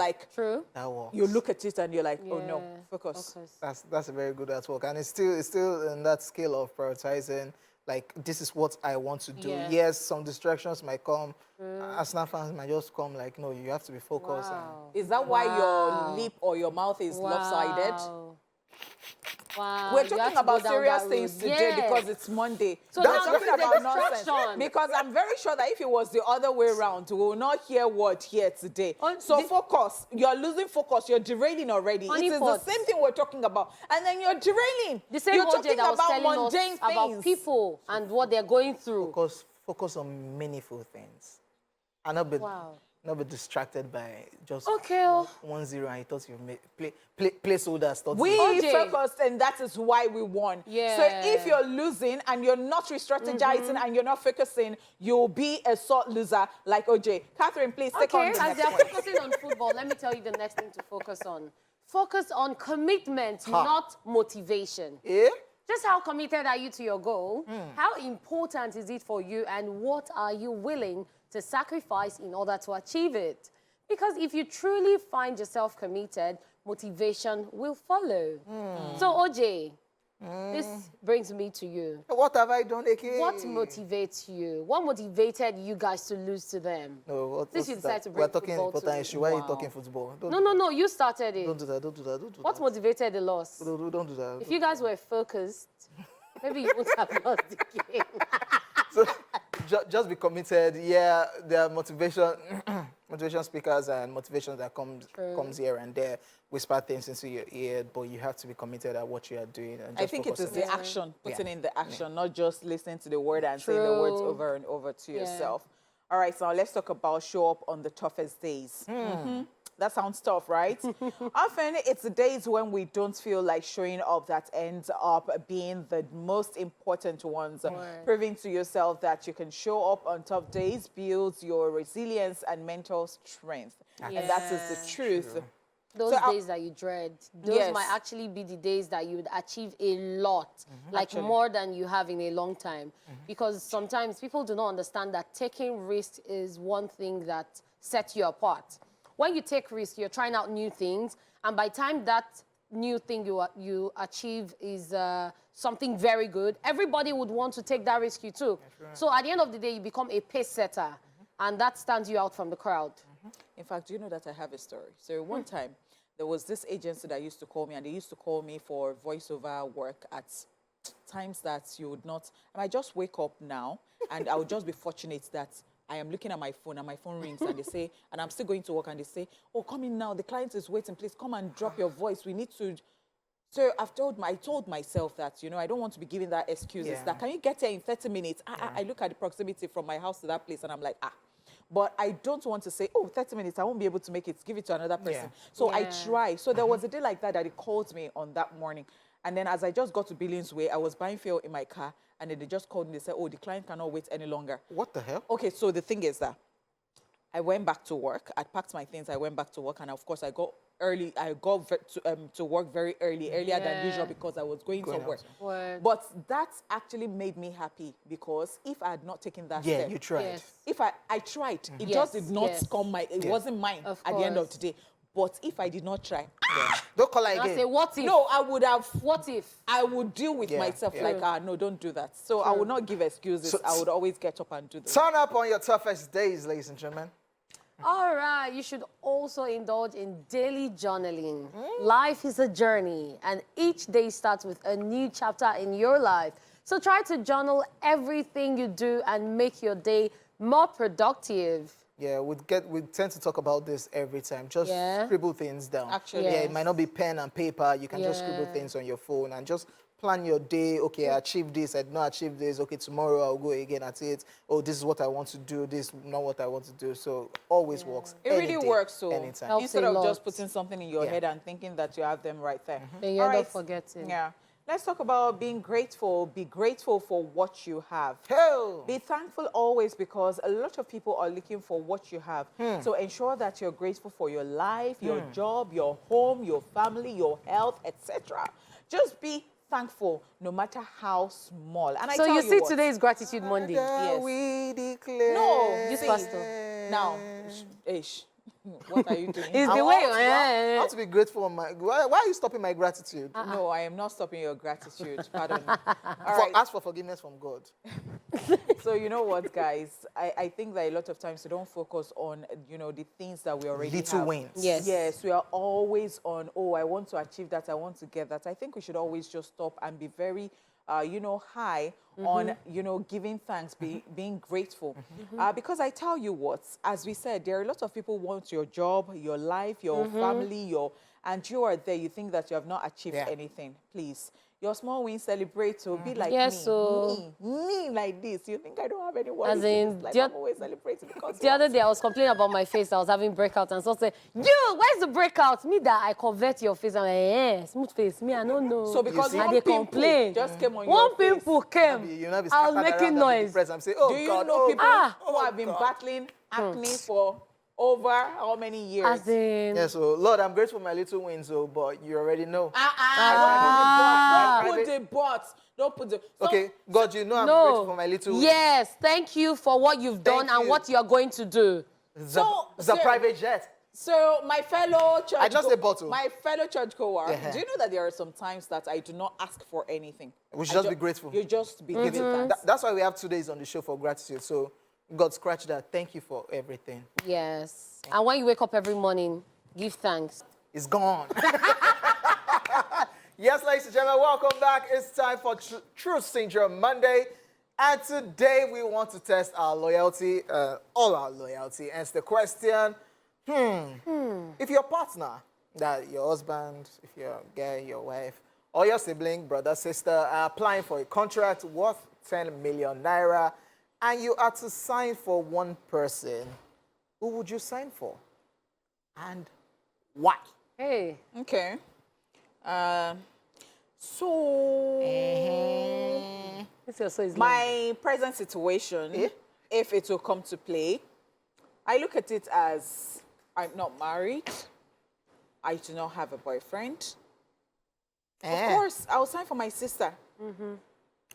Speaker 1: you look at it and you're like, oh no, focus.
Speaker 2: That's a very good artwork. And it's still in that scale of prioritizing. Like, this is what I want to do. Yes, some distractions might come. Arsenal fans might just come like, no, you have to be focused.
Speaker 3: Wow.
Speaker 1: Is that why your lip or your mouth is lopsided?
Speaker 3: Wow.
Speaker 1: We're talking about serious things today because it's Monday. So we're talking about nonsense. Because I'm very sure that if it was the other way around, we will not hear word here today. So focus. You're losing focus. You're derailing already. It is the same thing we're talking about. And then you're derailing.
Speaker 3: The same
Speaker 1: you're
Speaker 3: talking about mundane things. About people and what they're going through.
Speaker 2: Focus on meaningful things. And not be distracted by just 1-0 and you thought you made placeholders.
Speaker 1: We focused and that is why we won.
Speaker 3: Yeah.
Speaker 1: So if you're losing and you're not re-strategizing and you're not focusing, you'll be a sore loser like OJ. Catherine, please take on the
Speaker 3: as
Speaker 1: next
Speaker 3: they're
Speaker 1: one.
Speaker 3: focusing on football, let me tell you the next thing to focus on. Focus on commitment, not motivation.
Speaker 2: Yeah?
Speaker 3: Just how committed are you to your goal? How important is it for you? And what are you willing to sacrifice in order to achieve it. Because if you truly find yourself committed, motivation will follow. So, OJ, this brings me to you.
Speaker 2: What have I done again?
Speaker 3: What motivates you? What motivated you guys to lose to them?
Speaker 2: No,
Speaker 3: This you decided to bring
Speaker 2: We're talking
Speaker 3: football
Speaker 2: important
Speaker 3: to.
Speaker 2: issue. Why are you talking football?
Speaker 3: No, you started it.
Speaker 2: Don't do that, don't do that, don't do
Speaker 3: What
Speaker 2: that.
Speaker 3: motivated the loss?
Speaker 2: Don't do that.
Speaker 3: If you guys were focused, maybe you wouldn't have lost the game.
Speaker 2: So, just be committed. Yeah, there are motivation speakers and motivation that comes here and there, whisper things into your ear, but you have to be committed at what you are doing. And just
Speaker 1: I think it
Speaker 2: focus
Speaker 1: is
Speaker 2: on
Speaker 1: the action, putting in the action, not just listening to the word and saying the words over and over to yourself. All right, so let's talk about show up on the toughest days. That sounds tough, right? Often it's the days when we don't feel like showing up that ends up being the most important ones. Proving to yourself that you can show up on tough days builds your resilience and mental strength. And that is the truth.
Speaker 2: True.
Speaker 3: Those days that you dread, those might actually be the days that you would achieve a lot, like more than you have in a long time. Because sometimes people do not understand that taking risks is one thing that sets you apart. When you take risks, you're trying out new things, and by the time that new thing you achieve is something very good, everybody would want to take that risk you took. Right. So at the end of the day, you become a pace setter, and that stands you out from the crowd.
Speaker 1: In fact, do you know that I have a story? So one time, there was this agency that used to call me, and they used to call me for voiceover work at times that you would not. And I just wake up now, and I would just be fortunate that I am looking at my phone, and my phone rings, and they say, and I'm still going to work, and they say, oh, come in now, the client is waiting, please come and drop your voice. We need to. So I told myself that, you know, I don't want to be giving that excuses. That can you get here in 30 minutes? I look at the proximity from my house to that place, and I'm like, But I don't want to say, oh, 30 minutes, I won't be able to make it, give it to another person. So I try. So there was a day like that he called me on that morning. And then as I just got to Billings Way, I was buying fuel in my car, and then they just called me, they said, oh, the client cannot wait any longer.
Speaker 2: What the hell?
Speaker 1: Okay, so the thing is that I went back to work. I packed my things, I went back to work, and of course I got early. I got to work very earlier than usual, because I was going somewhere. But that actually made me happy, because if I had not taken that step,
Speaker 2: you tried.
Speaker 1: If I tried, it just did not come it wasn't mine at the end of the day. But if I did not try,
Speaker 2: don't call her again.
Speaker 3: I say, what if?
Speaker 1: No, I would have.
Speaker 3: What if?
Speaker 1: I would deal with myself like, no, don't do that. So I would not give excuses. I would always get up and do this.
Speaker 2: Turn up on your toughest days, ladies and gentlemen.
Speaker 3: All right, you should also indulge in daily journaling. Life is a journey, and each day starts with a new chapter in your life. So try to journal everything you do and make your day more productive.
Speaker 2: Yeah, we tend to talk about this every time. Just scribble things down.
Speaker 1: Actually,
Speaker 2: it might not be pen and paper. You can just scribble things on your phone and just plan your day. Okay, I achieved this. I did not achieve this. Okay, tomorrow I'll go again at it. Oh, this is what I want to do. This is not what I want to do. So always works.
Speaker 1: It really works. So
Speaker 2: anytime.
Speaker 1: Instead of just putting something in your head and thinking that you have them right there.
Speaker 3: Then you end up forgetting.
Speaker 1: Yeah. Let's talk about being grateful. Be grateful for what you have.
Speaker 2: Hell.
Speaker 1: Be thankful always, because a lot of people are looking for what you have. So ensure that you're grateful for your life, your job, your home, your family, your health, etc. Just be thankful, no matter how small. And
Speaker 3: so you see, today is Gratitude Monday.
Speaker 2: Yes. We declare.
Speaker 1: No,
Speaker 3: you see, Pastor.
Speaker 1: Now, what are you doing?
Speaker 3: It's the way.
Speaker 2: I want to be grateful. Why are you stopping my gratitude?
Speaker 1: No, I am not stopping your gratitude. Pardon.
Speaker 2: Ask for forgiveness from God.
Speaker 1: So you know what, guys? I think that a lot of times we don't focus on, the things that we already have.
Speaker 2: Little wins.
Speaker 1: Yes, we are always on, oh, I want to achieve that, I want to get that. I think we should always just stop and be very, high on, giving thanks, being grateful. Because I tell you what, as we said, there are a lot of people who want your job, your life, your family, and you are there, you think that you have not achieved anything. Please, your small wins, celebrate. So be like me like this. You think I don't have anyone?
Speaker 3: As in,
Speaker 1: like I'm always celebrating because
Speaker 3: the other day I was complaining about my face. I was having breakout, and someone said, "You, where's the breakout?" Me that I convert your face. I'm like, smooth face. Me, I don't know.
Speaker 1: So because
Speaker 3: one pimple
Speaker 1: just came on
Speaker 3: one
Speaker 1: your face.
Speaker 3: pimple came. I was making noise.
Speaker 2: I'm saying, oh,
Speaker 1: do you
Speaker 2: God,
Speaker 1: know people who
Speaker 2: God,
Speaker 1: have been battling acne for over how many years?
Speaker 3: As in...
Speaker 2: Yeah, so Lord, I'm grateful for my little wins, oh, but you already know.
Speaker 1: Don't put the but. Don't put the...
Speaker 2: Okay, God, you know I'm grateful for my little wins.
Speaker 3: Yes, thank you for what you've done and what you're going to do.
Speaker 2: It's a private jet.
Speaker 1: So my fellow church...
Speaker 2: I just say bottle.
Speaker 1: My fellow church goer, do you know that there are some times that I do not ask for anything?
Speaker 2: We should just be grateful.
Speaker 1: You just be giving thanks.
Speaker 2: That's why we have 2 days on the show for gratitude. So God, scratch that. Thank you for everything.
Speaker 3: Yes. And when you wake up every morning, give thanks.
Speaker 2: It's gone. Yes, ladies and gentlemen, welcome back. It's time for Truth Syndrome Monday. And today we want to test our loyalty, all our loyalty. Hence the question, if your partner, that your husband, if your guy, your wife, or your sibling, brother, sister, are applying for a contract worth 10 million naira, and you are to sign for one person, who would you sign for? And why?
Speaker 3: Hey.
Speaker 1: Okay. My present situation, if it will come to play, I look at it as I'm not married. I do not have a boyfriend. Of course, I'll sign for my sister.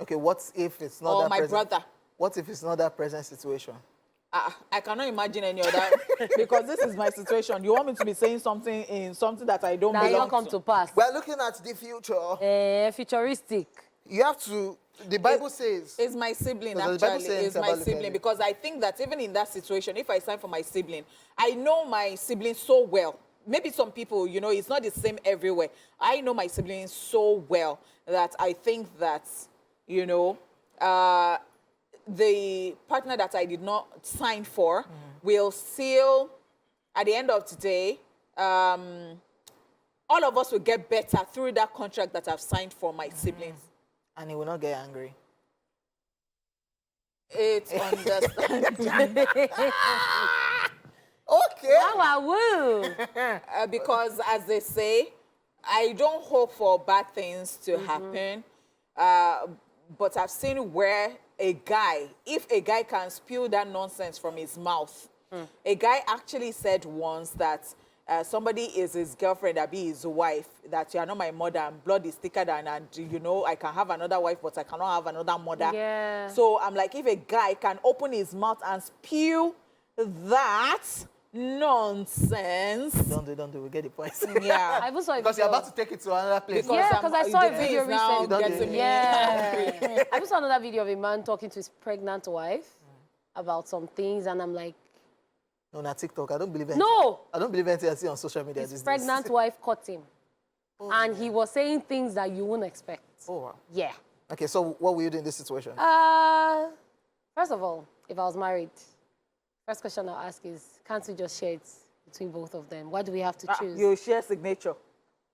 Speaker 2: Okay, what if it's not
Speaker 1: or my brother.
Speaker 2: What if it's not that present situation?
Speaker 1: I cannot imagine any other because this is my situation. You want me to be saying something in something that I don't belong
Speaker 3: That will come to pass.
Speaker 2: We're looking at the future.
Speaker 3: Futuristic.
Speaker 2: You have to, the Bible says...
Speaker 1: It's my sibling,
Speaker 2: So the Bible
Speaker 1: actually.
Speaker 2: says
Speaker 1: It's my
Speaker 2: about
Speaker 1: sibling.
Speaker 2: looking-
Speaker 1: Because I think that even in that situation, if I sign for my sibling, I know my sibling so well. Maybe some people, you know, it's not the same everywhere. I know my siblings so well that I think that, you know, the partner that I did not sign for will still, at the end of today, all of us will get better through that contract that I've signed for my siblings.
Speaker 2: And he will not get angry.
Speaker 1: It's understandable.
Speaker 2: Okay.
Speaker 1: Because, as they say, I don't hope for bad things to happen. But I've seen where a guy, if a guy can spew that nonsense from his mouth, a guy actually said once that somebody is his girlfriend, that be his wife, that you are not my mother, and blood is thicker than, and you know, I can have another wife, but I cannot have another mother.
Speaker 3: Yeah.
Speaker 1: So I'm like, if a guy can open his mouth and spew that nonsense.
Speaker 2: Don't do. We get the point.
Speaker 1: Yeah.
Speaker 3: I even saw a
Speaker 2: Because you're
Speaker 3: video.
Speaker 2: about to take it to another place.
Speaker 3: Because I saw a video recently.
Speaker 1: Getting me
Speaker 3: Yeah. I just saw another video of a man talking to his pregnant wife about some things, and I'm like,
Speaker 2: No, not TikTok. I don't believe anything.
Speaker 3: no!
Speaker 2: I don't believe anything I see on social media.
Speaker 3: His pregnant wife caught him. And he was saying things that you wouldn't expect.
Speaker 2: Oh, wow.
Speaker 3: Yeah.
Speaker 2: Okay, so what will you do in this situation?
Speaker 3: First of all, if I was married, first question I'll ask is, can't we just share it between both of them? Why do we have to choose?
Speaker 1: You share signature.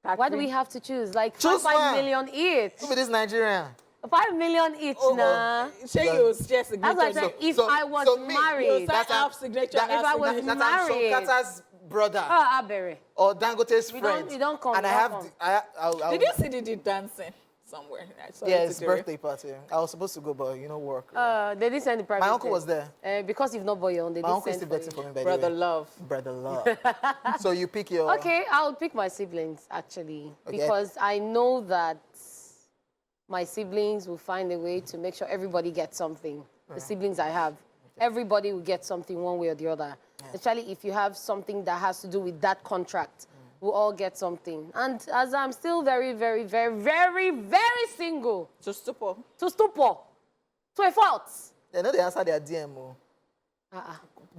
Speaker 3: Why do we have to choose? Like
Speaker 2: Choose
Speaker 3: 5 million each.
Speaker 2: Who be this Nigerian?
Speaker 3: 5 million each now.
Speaker 1: Share you share signature.
Speaker 3: That's what I said. If I was married,
Speaker 1: That's our signature.
Speaker 3: if I was
Speaker 2: That's
Speaker 3: married.
Speaker 2: Shokata's brother.
Speaker 3: Abere.
Speaker 2: Or Dangote's friend.
Speaker 3: You don't come.
Speaker 2: And
Speaker 3: you
Speaker 2: I
Speaker 3: don't
Speaker 2: have...
Speaker 3: come.
Speaker 1: Did you see Didi dancing somewhere? I saw
Speaker 2: Yeah,
Speaker 1: it
Speaker 2: it's
Speaker 1: today.
Speaker 2: birthday party. I was supposed to go, but you know, work.
Speaker 3: They didn't send the private.
Speaker 2: My uncle
Speaker 3: jet.
Speaker 2: was there.
Speaker 3: Because you've not bought your own, they
Speaker 2: My
Speaker 3: didn't
Speaker 2: uncle is
Speaker 3: send
Speaker 2: still
Speaker 3: for
Speaker 2: betting
Speaker 3: you.
Speaker 2: for me, by the
Speaker 1: Brother
Speaker 2: way.
Speaker 1: love.
Speaker 2: Brother love. So you pick your...
Speaker 3: Okay, I'll pick my siblings, actually.
Speaker 2: Okay.
Speaker 3: Because I know that my siblings will find a way to make sure everybody gets something. The siblings I have. Everybody will get something one way or the other. Especially if you have something that has to do with that contract. We'll all get something. And as I'm still very, very, very, very, very single.
Speaker 1: To stupor.
Speaker 3: To stupor. To a fault.
Speaker 2: They know they answer their DM.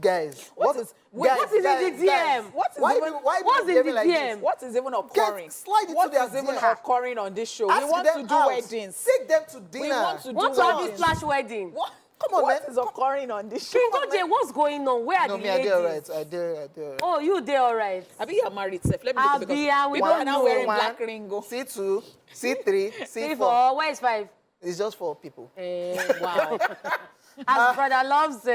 Speaker 2: Guys,
Speaker 1: What is
Speaker 3: in the DM?
Speaker 1: What is
Speaker 2: Why
Speaker 1: even,
Speaker 2: do- why do
Speaker 3: what's
Speaker 2: you
Speaker 3: in
Speaker 2: give me
Speaker 3: the
Speaker 2: like
Speaker 3: DM?
Speaker 2: this?
Speaker 1: what is even occurring?
Speaker 2: slide into
Speaker 1: What
Speaker 2: their
Speaker 1: is even
Speaker 2: DM.
Speaker 1: occurring on this show?
Speaker 2: Ask
Speaker 1: We want
Speaker 2: them
Speaker 1: to do
Speaker 2: out.
Speaker 1: weddings.
Speaker 2: Take them to dinner.
Speaker 1: We want to do
Speaker 3: Want to have this
Speaker 1: weddings.
Speaker 3: flash wedding?
Speaker 1: What?
Speaker 2: Come on,
Speaker 1: What
Speaker 2: man.
Speaker 1: is occurring on this show?
Speaker 3: King George, what's going on? Where are
Speaker 2: No,
Speaker 3: the
Speaker 2: me, I
Speaker 3: ladies?
Speaker 2: did all right. I did all right.
Speaker 3: Oh, you did all right.
Speaker 1: I be you are married, Seth. Let me
Speaker 3: I
Speaker 1: do
Speaker 3: be,
Speaker 1: because
Speaker 3: we
Speaker 1: people
Speaker 3: don't
Speaker 1: are now
Speaker 3: know.
Speaker 1: wearing
Speaker 2: One,
Speaker 1: black ringo.
Speaker 2: C2, C3,
Speaker 3: Three,
Speaker 2: C4.
Speaker 3: 4. Where is 5?
Speaker 2: It's just for people.
Speaker 1: Wow.
Speaker 3: As brother loves.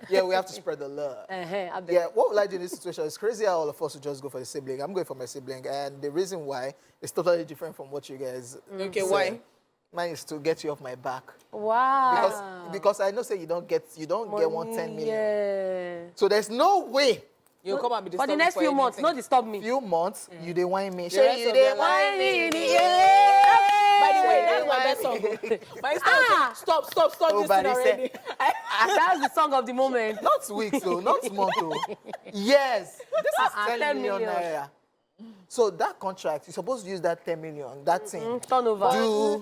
Speaker 2: Yeah, we have to spread the love.
Speaker 3: I bet.
Speaker 2: Yeah, what will I do in this situation? It's crazy how all of us would just go for the sibling. I'm going for my sibling, and the reason why is totally different from what you guys
Speaker 1: Okay,
Speaker 2: said.
Speaker 1: why?
Speaker 2: Mine is to get you off my back.
Speaker 3: Wow.
Speaker 2: Because I know say you don't get 110 million.
Speaker 3: Yeah.
Speaker 2: So there's no way.
Speaker 1: You come and be
Speaker 3: For the next few months, no disturb me.
Speaker 2: Few months, you dey whine me.
Speaker 1: The rest
Speaker 2: You
Speaker 1: of
Speaker 2: dey
Speaker 1: your life.
Speaker 2: whine me.
Speaker 1: By the way, that's my best song. My stop this thing
Speaker 2: Badi
Speaker 1: already.
Speaker 3: That's the song of the moment.
Speaker 2: Not weeks though, not months though. Yes, this is 10
Speaker 3: 10
Speaker 2: million
Speaker 3: million.
Speaker 2: naira. So that contract, you're supposed to use that 10 million, that thing.
Speaker 3: Turnover.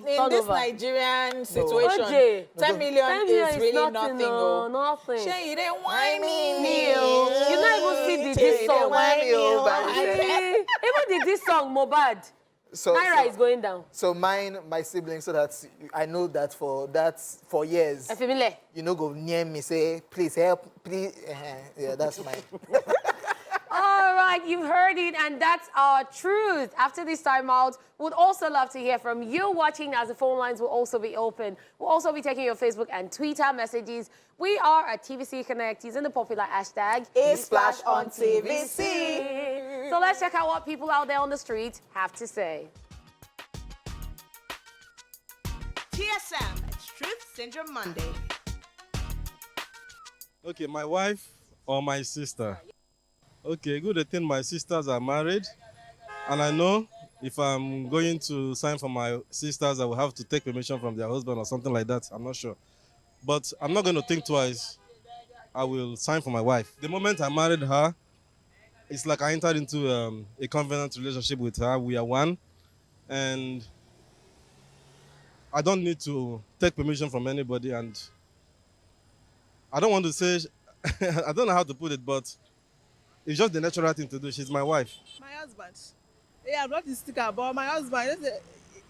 Speaker 1: In this Nigerian situation,
Speaker 3: OJ.
Speaker 1: 10 million
Speaker 3: 10 million
Speaker 1: is really nothing.
Speaker 3: No, nothing.
Speaker 1: Shay, you didn't whine me.
Speaker 3: You not even see this song. Even this song, Mohbad. Naira is going down.
Speaker 2: So my siblings, so that I know that for years,
Speaker 3: Efemile.
Speaker 2: you know, go near me, say, please help, please. Yeah, that's mine.
Speaker 3: All right, you've heard it, and that's our truth. After this time out, we'd also love to hear from you watching, as the phone lines will also be open. We'll also be taking your Facebook and Twitter messages. We are at TVC Connect using the popular hashtag
Speaker 1: ESplash on TVC.
Speaker 3: So let's check out what people out there on the street have to say.
Speaker 6: TSM, it's Truth Syndrome Monday.
Speaker 7: Okay, my wife or my sister? Okay, good thing my sisters are married. And I know if I'm going to sign for my sisters, I will have to take permission from their husband or something like that. I'm not sure. But I'm not going to think twice. I will sign for my wife. The moment I married her, it's like I entered into a covenant relationship with her. We are one. And I don't need to take permission from anybody. And I don't want to say, I don't know how to put it, but it's just the natural thing to do. She's my wife.
Speaker 8: My husband. Yeah, I'm not the sticker, but my husband.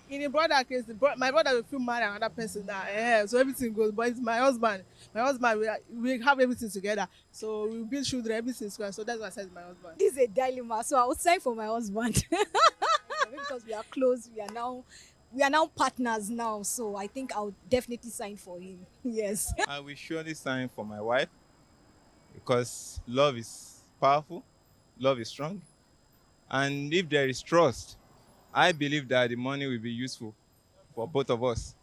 Speaker 8: In a brother case, my brother will feel marry another person now. So everything goes. But it's my husband. My husband, we have everything together. So we build children, everything is together. So that's why I said my husband.
Speaker 9: This is a dilemma. So I would sign for my husband. Because we are close. We are now partners now. So I think I would definitely sign for him. Yes.
Speaker 10: I will surely sign for my wife because love is powerful, love is strong, and if there is trust, I believe that the money will be useful for both of us.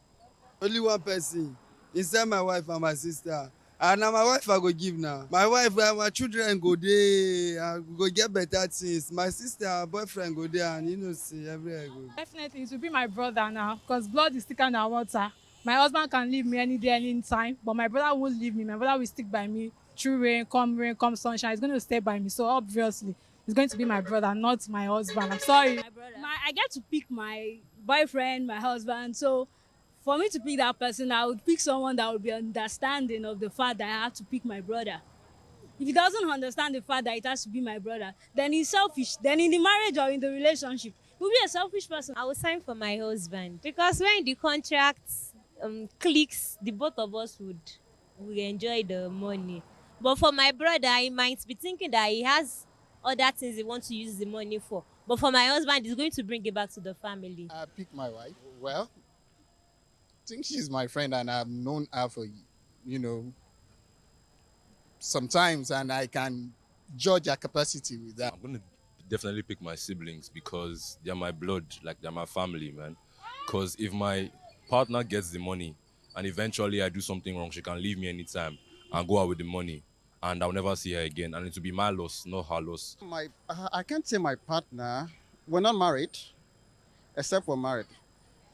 Speaker 11: Only one person, inside my wife and my sister. And now my wife I go give now. My wife and my children go there, go get better things. My sister, her boyfriend go there, and see everywhere I go.
Speaker 12: Definitely, it will be my brother now, because blood is thicker than water. My husband can leave me any day, any time, but my brother won't leave me. My brother will stick by me. Through rain, come sunshine, he's going to stay by me. So obviously, it's going to be my brother, not my husband. I'm sorry.
Speaker 9: My brother. I get to pick my boyfriend, my husband. So for me to pick that person, I would pick someone that would be understanding of the fact that I have to pick my brother. If he doesn't understand the fact that it has to be my brother, then he's selfish. Then in the marriage or in the relationship, he'll be a selfish person.
Speaker 13: I will sign for my husband because when the contract clicks, the both of us would enjoy the money. But for my brother, he might be thinking that he has other things he wants to use the money for. But for my husband, he's going to bring it back to the family.
Speaker 14: I pick my wife. Well, I think she's my friend and I've known her for, sometimes, and I can judge her capacity with that.
Speaker 15: I'm going to definitely pick my siblings because they're my blood, like they're my family, man. Because if my partner gets the money and eventually I do something wrong, she can leave me anytime and go out with the money. And I'll never see her again. And it will be my loss, not her loss.
Speaker 14: I can't say my partner. We're not married, except we're married.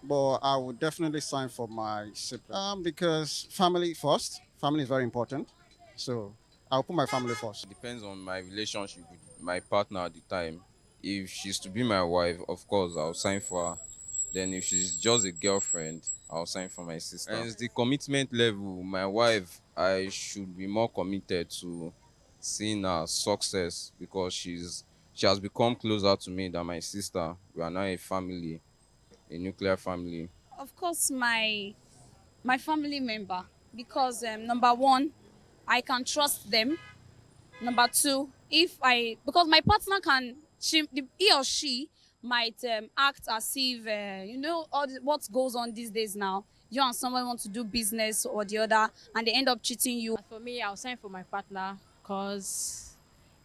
Speaker 14: But I would definitely sign for my sibling. Because family first. Family is very important. So I'll put my family first.
Speaker 16: It depends on my relationship with my partner at the time. If she's to be my wife, of course, I'll sign for her. Then if she's just a girlfriend, I'll sign for my sister. And it's the commitment level. My wife, I should be more committed to seeing her success because she has become closer to me than my sister. We are now a family, a nuclear family.
Speaker 17: Of course, my family member, because number one, I can trust them. Number two, because my partner he or she might act as if, what goes on these days now. You and someone want to do business or the other, and they end up cheating you.
Speaker 12: For me, I'll sign for my partner because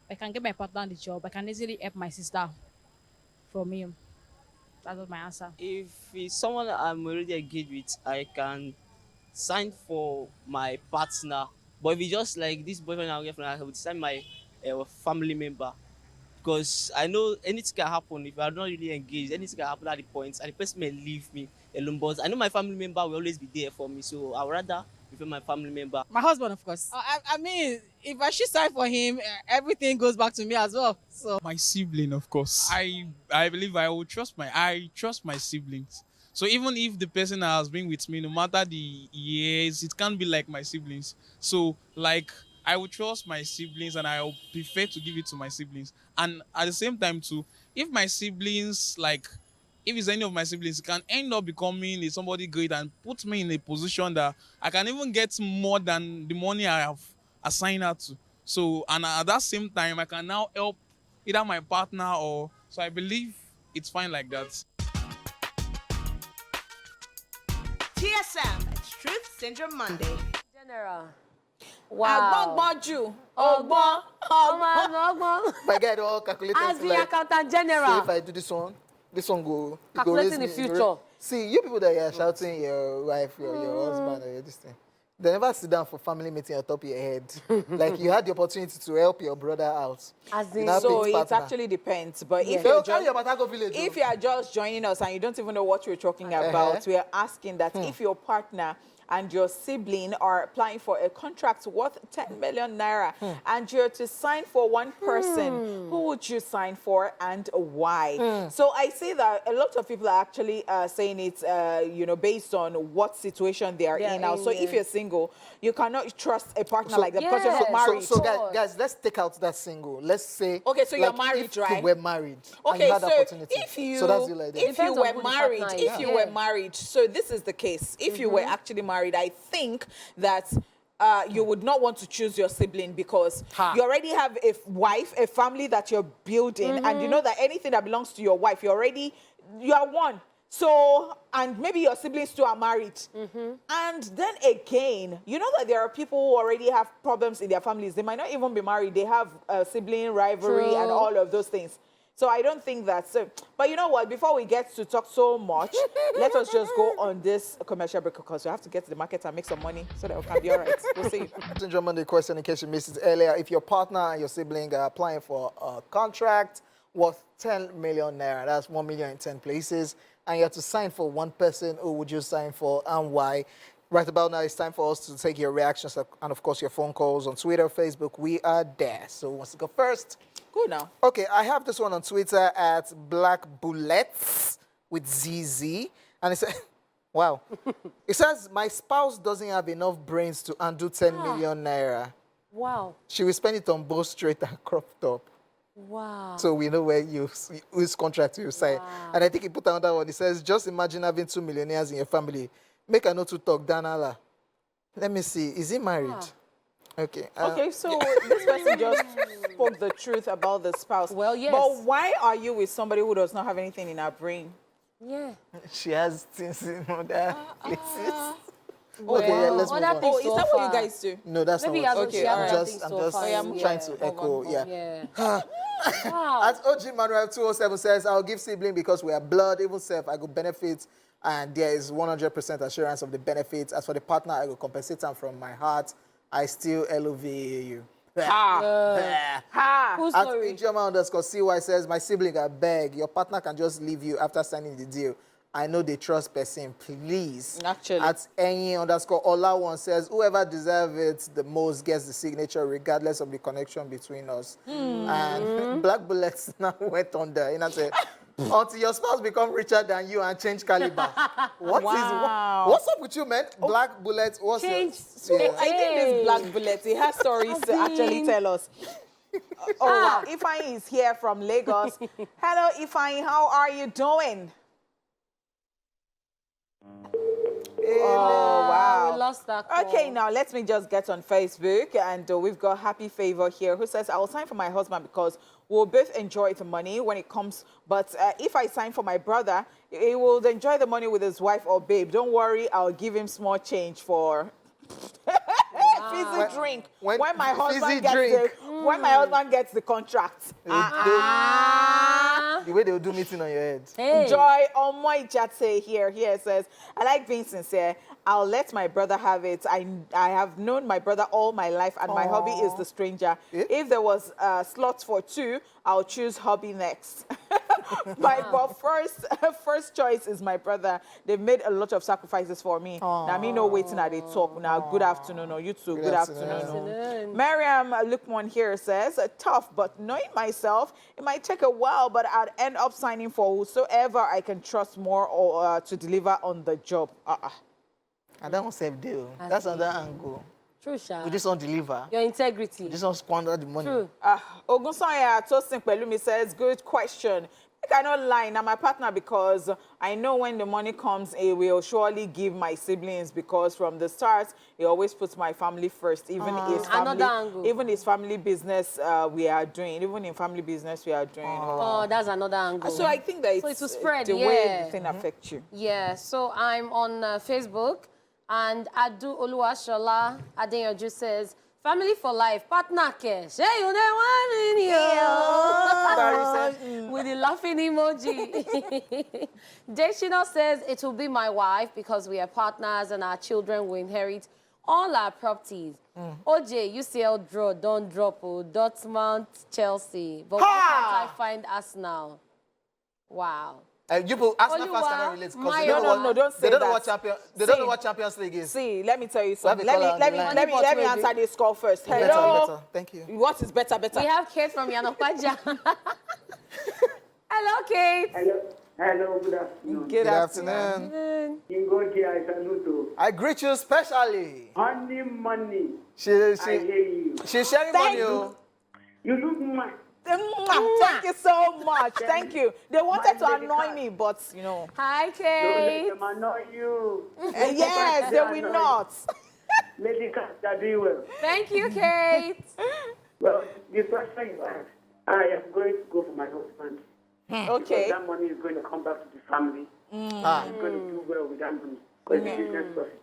Speaker 12: I can get my partner on the job. I can easily help my sister from him.
Speaker 9: That was my answer.
Speaker 18: If it's someone I'm already engaged with, I can sign for my partner. But if it's just like this boyfriend and girlfriend, I would sign my family member. Because I know anything can happen if I'm not really engaged. Anything can happen at the point, and the person may leave me alone. But I know my family member will always be there for me, so I would rather prefer my family member.
Speaker 8: My husband, of course. I mean, if I should sign for him, everything goes back to me as well. So
Speaker 19: My sibling, of course. I believe I trust my siblings. So even if the person has been with me, no matter the years, it can't be like my siblings. So like I would trust my siblings and I would prefer to give it to my siblings. And at the same time too, if my siblings, like if it's any of my siblings, it can end up becoming somebody great and put me in a position that I can even get more than the money I have assigned her to. So, and at that same time, I can now help either my partner or, so I believe it's fine like that.
Speaker 6: TSM, it's Truth Syndrome Monday.
Speaker 3: General.
Speaker 1: Wow.
Speaker 2: My guy, they all calculated.
Speaker 3: As the accountant general.
Speaker 2: So if I do this one go.
Speaker 3: Calculating the future.
Speaker 2: See, you people that are shouting your wife, your husband, or this thing. They never sit down for family meeting on top of your head. Like you had the opportunity to help your brother out.
Speaker 1: So it actually depends. But if you are just joining us and you don't even know what we're talking about, we are asking that if your partner and your sibling are applying for a contract worth 10 million naira and you're to sign for one person, who would you sign for and why? So I see that a lot of people are actually saying it's, based on what situation they are in now. So if you're single, you cannot trust a partner like that because you're not married.
Speaker 2: So guys, let's take out that single. Let's say,
Speaker 1: okay, so you're married, right?
Speaker 2: We're married.
Speaker 1: Okay,
Speaker 2: and you had opportunity.
Speaker 1: If you were married, so this is the case. If you were actually married, I think that you would not want to choose your sibling because you already have a wife, a family that you're building, and you know that anything that belongs to your wife, you are one. So, and maybe your siblings too are married. And then again, you know that there are people who already have problems in their families. They might not even be married. They have sibling rivalry and all of those things. So I don't think that's it. But you know what? Before we get to talk so much, let us just go on this commercial break because we have to get to the market and make some money so that we can be all right. We'll see you.
Speaker 2: Syndrome Monday question in case you missed it earlier. If your partner and your sibling are applying for a contract worth 10 million naira, that's 1 million in 10 places, and you have to sign for one person, who would you sign for and why? Right about now, it's time for us to take your reactions and, of course, your phone calls on Twitter, Facebook. We are there. So who wants to go first?
Speaker 1: Go now.
Speaker 2: Okay, I have this one on Twitter at Black Bullets with ZZ. And it says, wow. It says, my spouse doesn't have enough brains to undo 10 million naira.
Speaker 3: Wow.
Speaker 2: She will spend it on both straight and crop top.
Speaker 3: Wow.
Speaker 2: So we know whose contract you sign. Wow. And I think he put another one. He says, just imagine having 2 millionaires in your family. Make a note to talk, Danala. Let me see. Is he married? Okay.
Speaker 1: Okay, so this person just spoke the truth about the spouse.
Speaker 3: Well, yes.
Speaker 1: But why are you with somebody who does not have anything in her brain?
Speaker 3: Yeah.
Speaker 2: She has things in other places.
Speaker 3: Well,
Speaker 2: okay, yeah, let's move on.
Speaker 1: Oh, is that what you guys do?
Speaker 2: No, that's
Speaker 3: Maybe
Speaker 2: not what
Speaker 3: okay,
Speaker 2: I'm just trying to echo.
Speaker 3: Wow.
Speaker 2: As OG Manuel 207 says, I'll give sibling because we are blood, even self, I could benefit, and there is 100% assurance of the benefits. As for the partner, I will compensate them from my heart. I still love you.
Speaker 3: Who's
Speaker 2: At
Speaker 3: sorry?
Speaker 2: Ijoma_CY says, my sibling, I beg, your partner can just leave you after signing the deal. I know they trust person, please.
Speaker 1: Actually.
Speaker 2: At Enyi_Olawan says, whoever deserves it the most gets the signature regardless of the connection between us. And Black Bullets now went on there. And I said, until your spouse become richer than you and change caliber. What's up with you, man? Black Bullets, what's
Speaker 3: Change.
Speaker 2: Yeah.
Speaker 1: I think this Black Bullet, he has stories to actually tell us. Wow. Ifeanyi is here from Lagos. Hello, Ifeanyi, how are you doing? Oh, wow.
Speaker 3: We lost that call.
Speaker 1: Okay, now let me just get on Facebook. And we've got Happy Favor here who says, I will sign for my husband because we'll both enjoy the money when it comes. But if I sign for my brother, he will enjoy the money with his wife or babe. Don't worry, I'll give him small change for fizzy drink. When my husband gets the contract.
Speaker 2: They The way they will do meeting on your head.
Speaker 1: Hey. Joy on my chat say here says, I like being sincere. I'll let my brother have it. I have known my brother all my life, and my hobby is the stranger. Yeah. If there was slots for 2, I'll choose hobby next. But first choice is my brother. They've made a lot of sacrifices for me. Now me no waiting at the talk. Now good afternoon, or you too. Good afternoon. Miriam Lukman here says, tough, but knowing myself, it might take a while, but I'd end up signing for whosoever I can trust more or to deliver on the job.
Speaker 2: I don't save deal. That's another angle.
Speaker 3: True, Sha.
Speaker 2: We just don't deliver.
Speaker 3: Your integrity.
Speaker 2: We just don't squander the money.
Speaker 3: True.
Speaker 1: Ogunsanya Tosin Pelumi says, good question. I cannot lie. Now my partner, because I know when the money comes, he will surely give my siblings, because from the start, he always puts my family first. Even his family business we are doing. Even in family business we are doing.
Speaker 3: Oh, that's another angle.
Speaker 1: So I think that it's
Speaker 3: spread,
Speaker 1: the way the thing affects you.
Speaker 3: Yeah. So I'm on Facebook, and Adu Oluwashola Adeyanju says, family for life, partner care. Say you know one with the laughing emoji. Deshina says it will be my wife because we are partners and our children will inherit all our properties. OJ, UCL draw, don't drop. Dortmund, Chelsea. But why can't I find Arsenal? Wow.
Speaker 2: Arsenal fans cannot relate because they don't know what Champions League is.
Speaker 1: See, let me tell you something. Let me answer this call first. Hello.
Speaker 2: Better. Thank you.
Speaker 1: What is better?
Speaker 3: We have Kate from Yanopaja. Hello, Kate.
Speaker 20: Hello, good afternoon.
Speaker 2: Good afternoon. I greet you specially.
Speaker 20: Honey money.
Speaker 2: I hear you. She's sharing money.
Speaker 20: You look mad.
Speaker 1: Thank you so much. Thank you. They wanted to annoy me, but you know.
Speaker 3: Hi, Kate.
Speaker 20: Don't let them annoy you.
Speaker 1: Yes, they will not.
Speaker 20: Lady Cat, are doing well.
Speaker 3: Thank you, Kate.
Speaker 20: Well, the first thing is I am going to go for my husband.
Speaker 1: Okay.
Speaker 20: Because that money is going to come back to the family. He's going to do well with that money. Because it's a business person.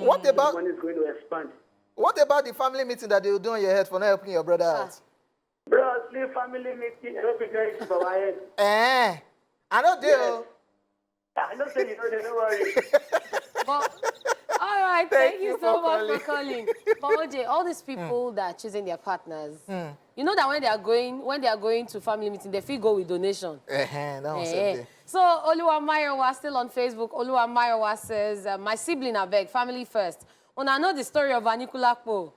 Speaker 2: What about
Speaker 20: the money is going to expand?
Speaker 2: What about the family meeting that they will do on your head for not helping your brother out?
Speaker 20: Bro, sleep family meeting, I don't think it's for my head.
Speaker 2: I know deal.
Speaker 20: I don't say you know, don't worry.
Speaker 3: All right, thank you so much for calling. But OJ, all these people that are choosing their partners, you know that when they are going to family meeting, they feel go with donation. So Oluwa Mayowa still on Facebook. Oluwa Mayowa says, my sibling I beg, family first. And I know the story of Anikulapo.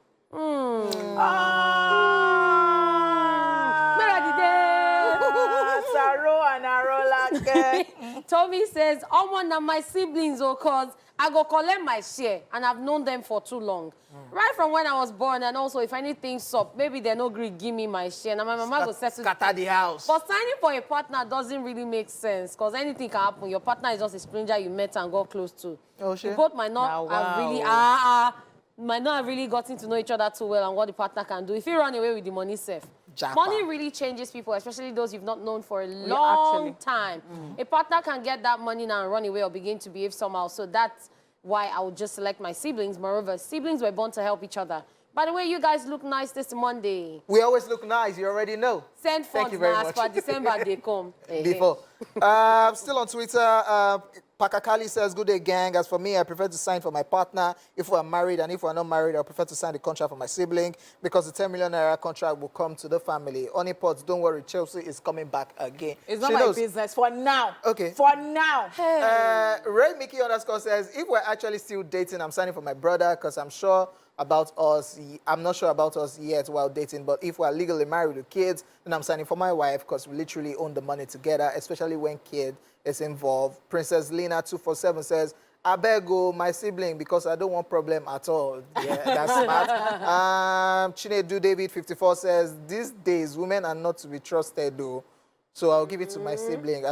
Speaker 3: Tommy says, one of my siblings, cause I go collect my share, and I've known them for too long. Right from when I was born, and also if anything's up, maybe they're not going to give me my share. Now my mama go settle.
Speaker 2: Scatter the house.
Speaker 3: But signing for a partner doesn't really make sense, because anything can happen. Your partner is just a stranger you met and got close to. You both might not have really gotten to know each other too well and what the partner can do. If you run away with the money safe. Money really changes people, especially those you've not known for a long time. A partner can get that money now and run away or begin to behave somehow. So that's why I would just select my siblings. Moreover, siblings were born to help each other. By the way, you guys look nice this Monday.
Speaker 2: We always look nice. You already know.
Speaker 3: Send funds now, for December they come.
Speaker 2: Before. Still on Twitter, Pakakali says, good day, gang. As for me, I prefer to sign for my partner if we're married, and if we're not married, I prefer to sign the contract for my sibling because the 10 million naira contract will come to the family. Honeypots, don't worry, Chelsea is coming back again.
Speaker 1: It's not my business for now.
Speaker 2: Okay.
Speaker 1: For now.
Speaker 2: Ray Mickey _ says, if we're actually still dating, I'm signing for my brother because I'm not sure about us yet while dating, but if we're legally married with kids, then I'm signing for my wife because we literally own the money together, especially when kid is involved. Princess Lena 247 says, I beg my sibling because I don't want problem at all. Yeah, that's smart. Chinedu David 54 says, these days women are not to be trusted though, so I'll give it to my sibling.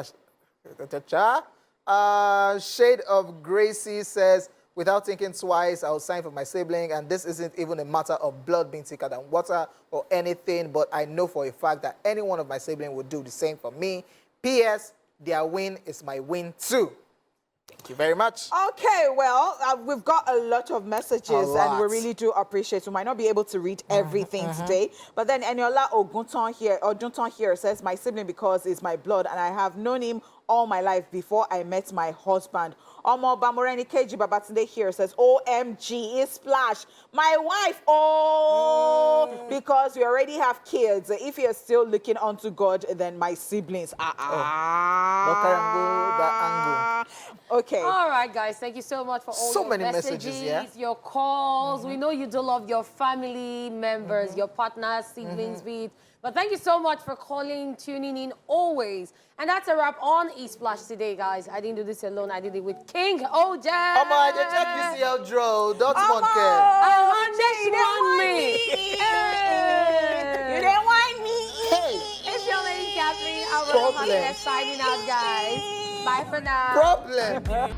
Speaker 2: Shade of Gracie says, without thinking twice, I'll sign for my sibling, and this isn't even a matter of blood being thicker than water or anything, but I know for a fact that any one of my siblings would do the same for me. P.S. Their win is my win too. Thank you very much.
Speaker 1: Okay, well, we've got a lot of messages and we really do appreciate. We might not be able to read everything today, but then Eniola Ogunton here says, my sibling because he's my blood and I have known him all my life before I met my husband. Omo Bamoreni Keji Babatunde here says, OMG, ESplash, my wife, because we already have kids. If you're still looking unto God, then my siblings. Okay.
Speaker 3: All right, guys, thank you so much for all your
Speaker 2: many messages,
Speaker 3: your calls. We know you do love your family members, your partners, siblings, be it. But thank you so much for calling, tuning in always. And that's a wrap on ESplash today, guys. I didn't do this alone. I did it with King OJ.
Speaker 2: I check UCL draw. Dortmund care.
Speaker 3: You didn't want me.
Speaker 1: You didn't want me.
Speaker 3: It's your lady, Catherine. I'm signing out, guys. Bye for now.
Speaker 2: Problem.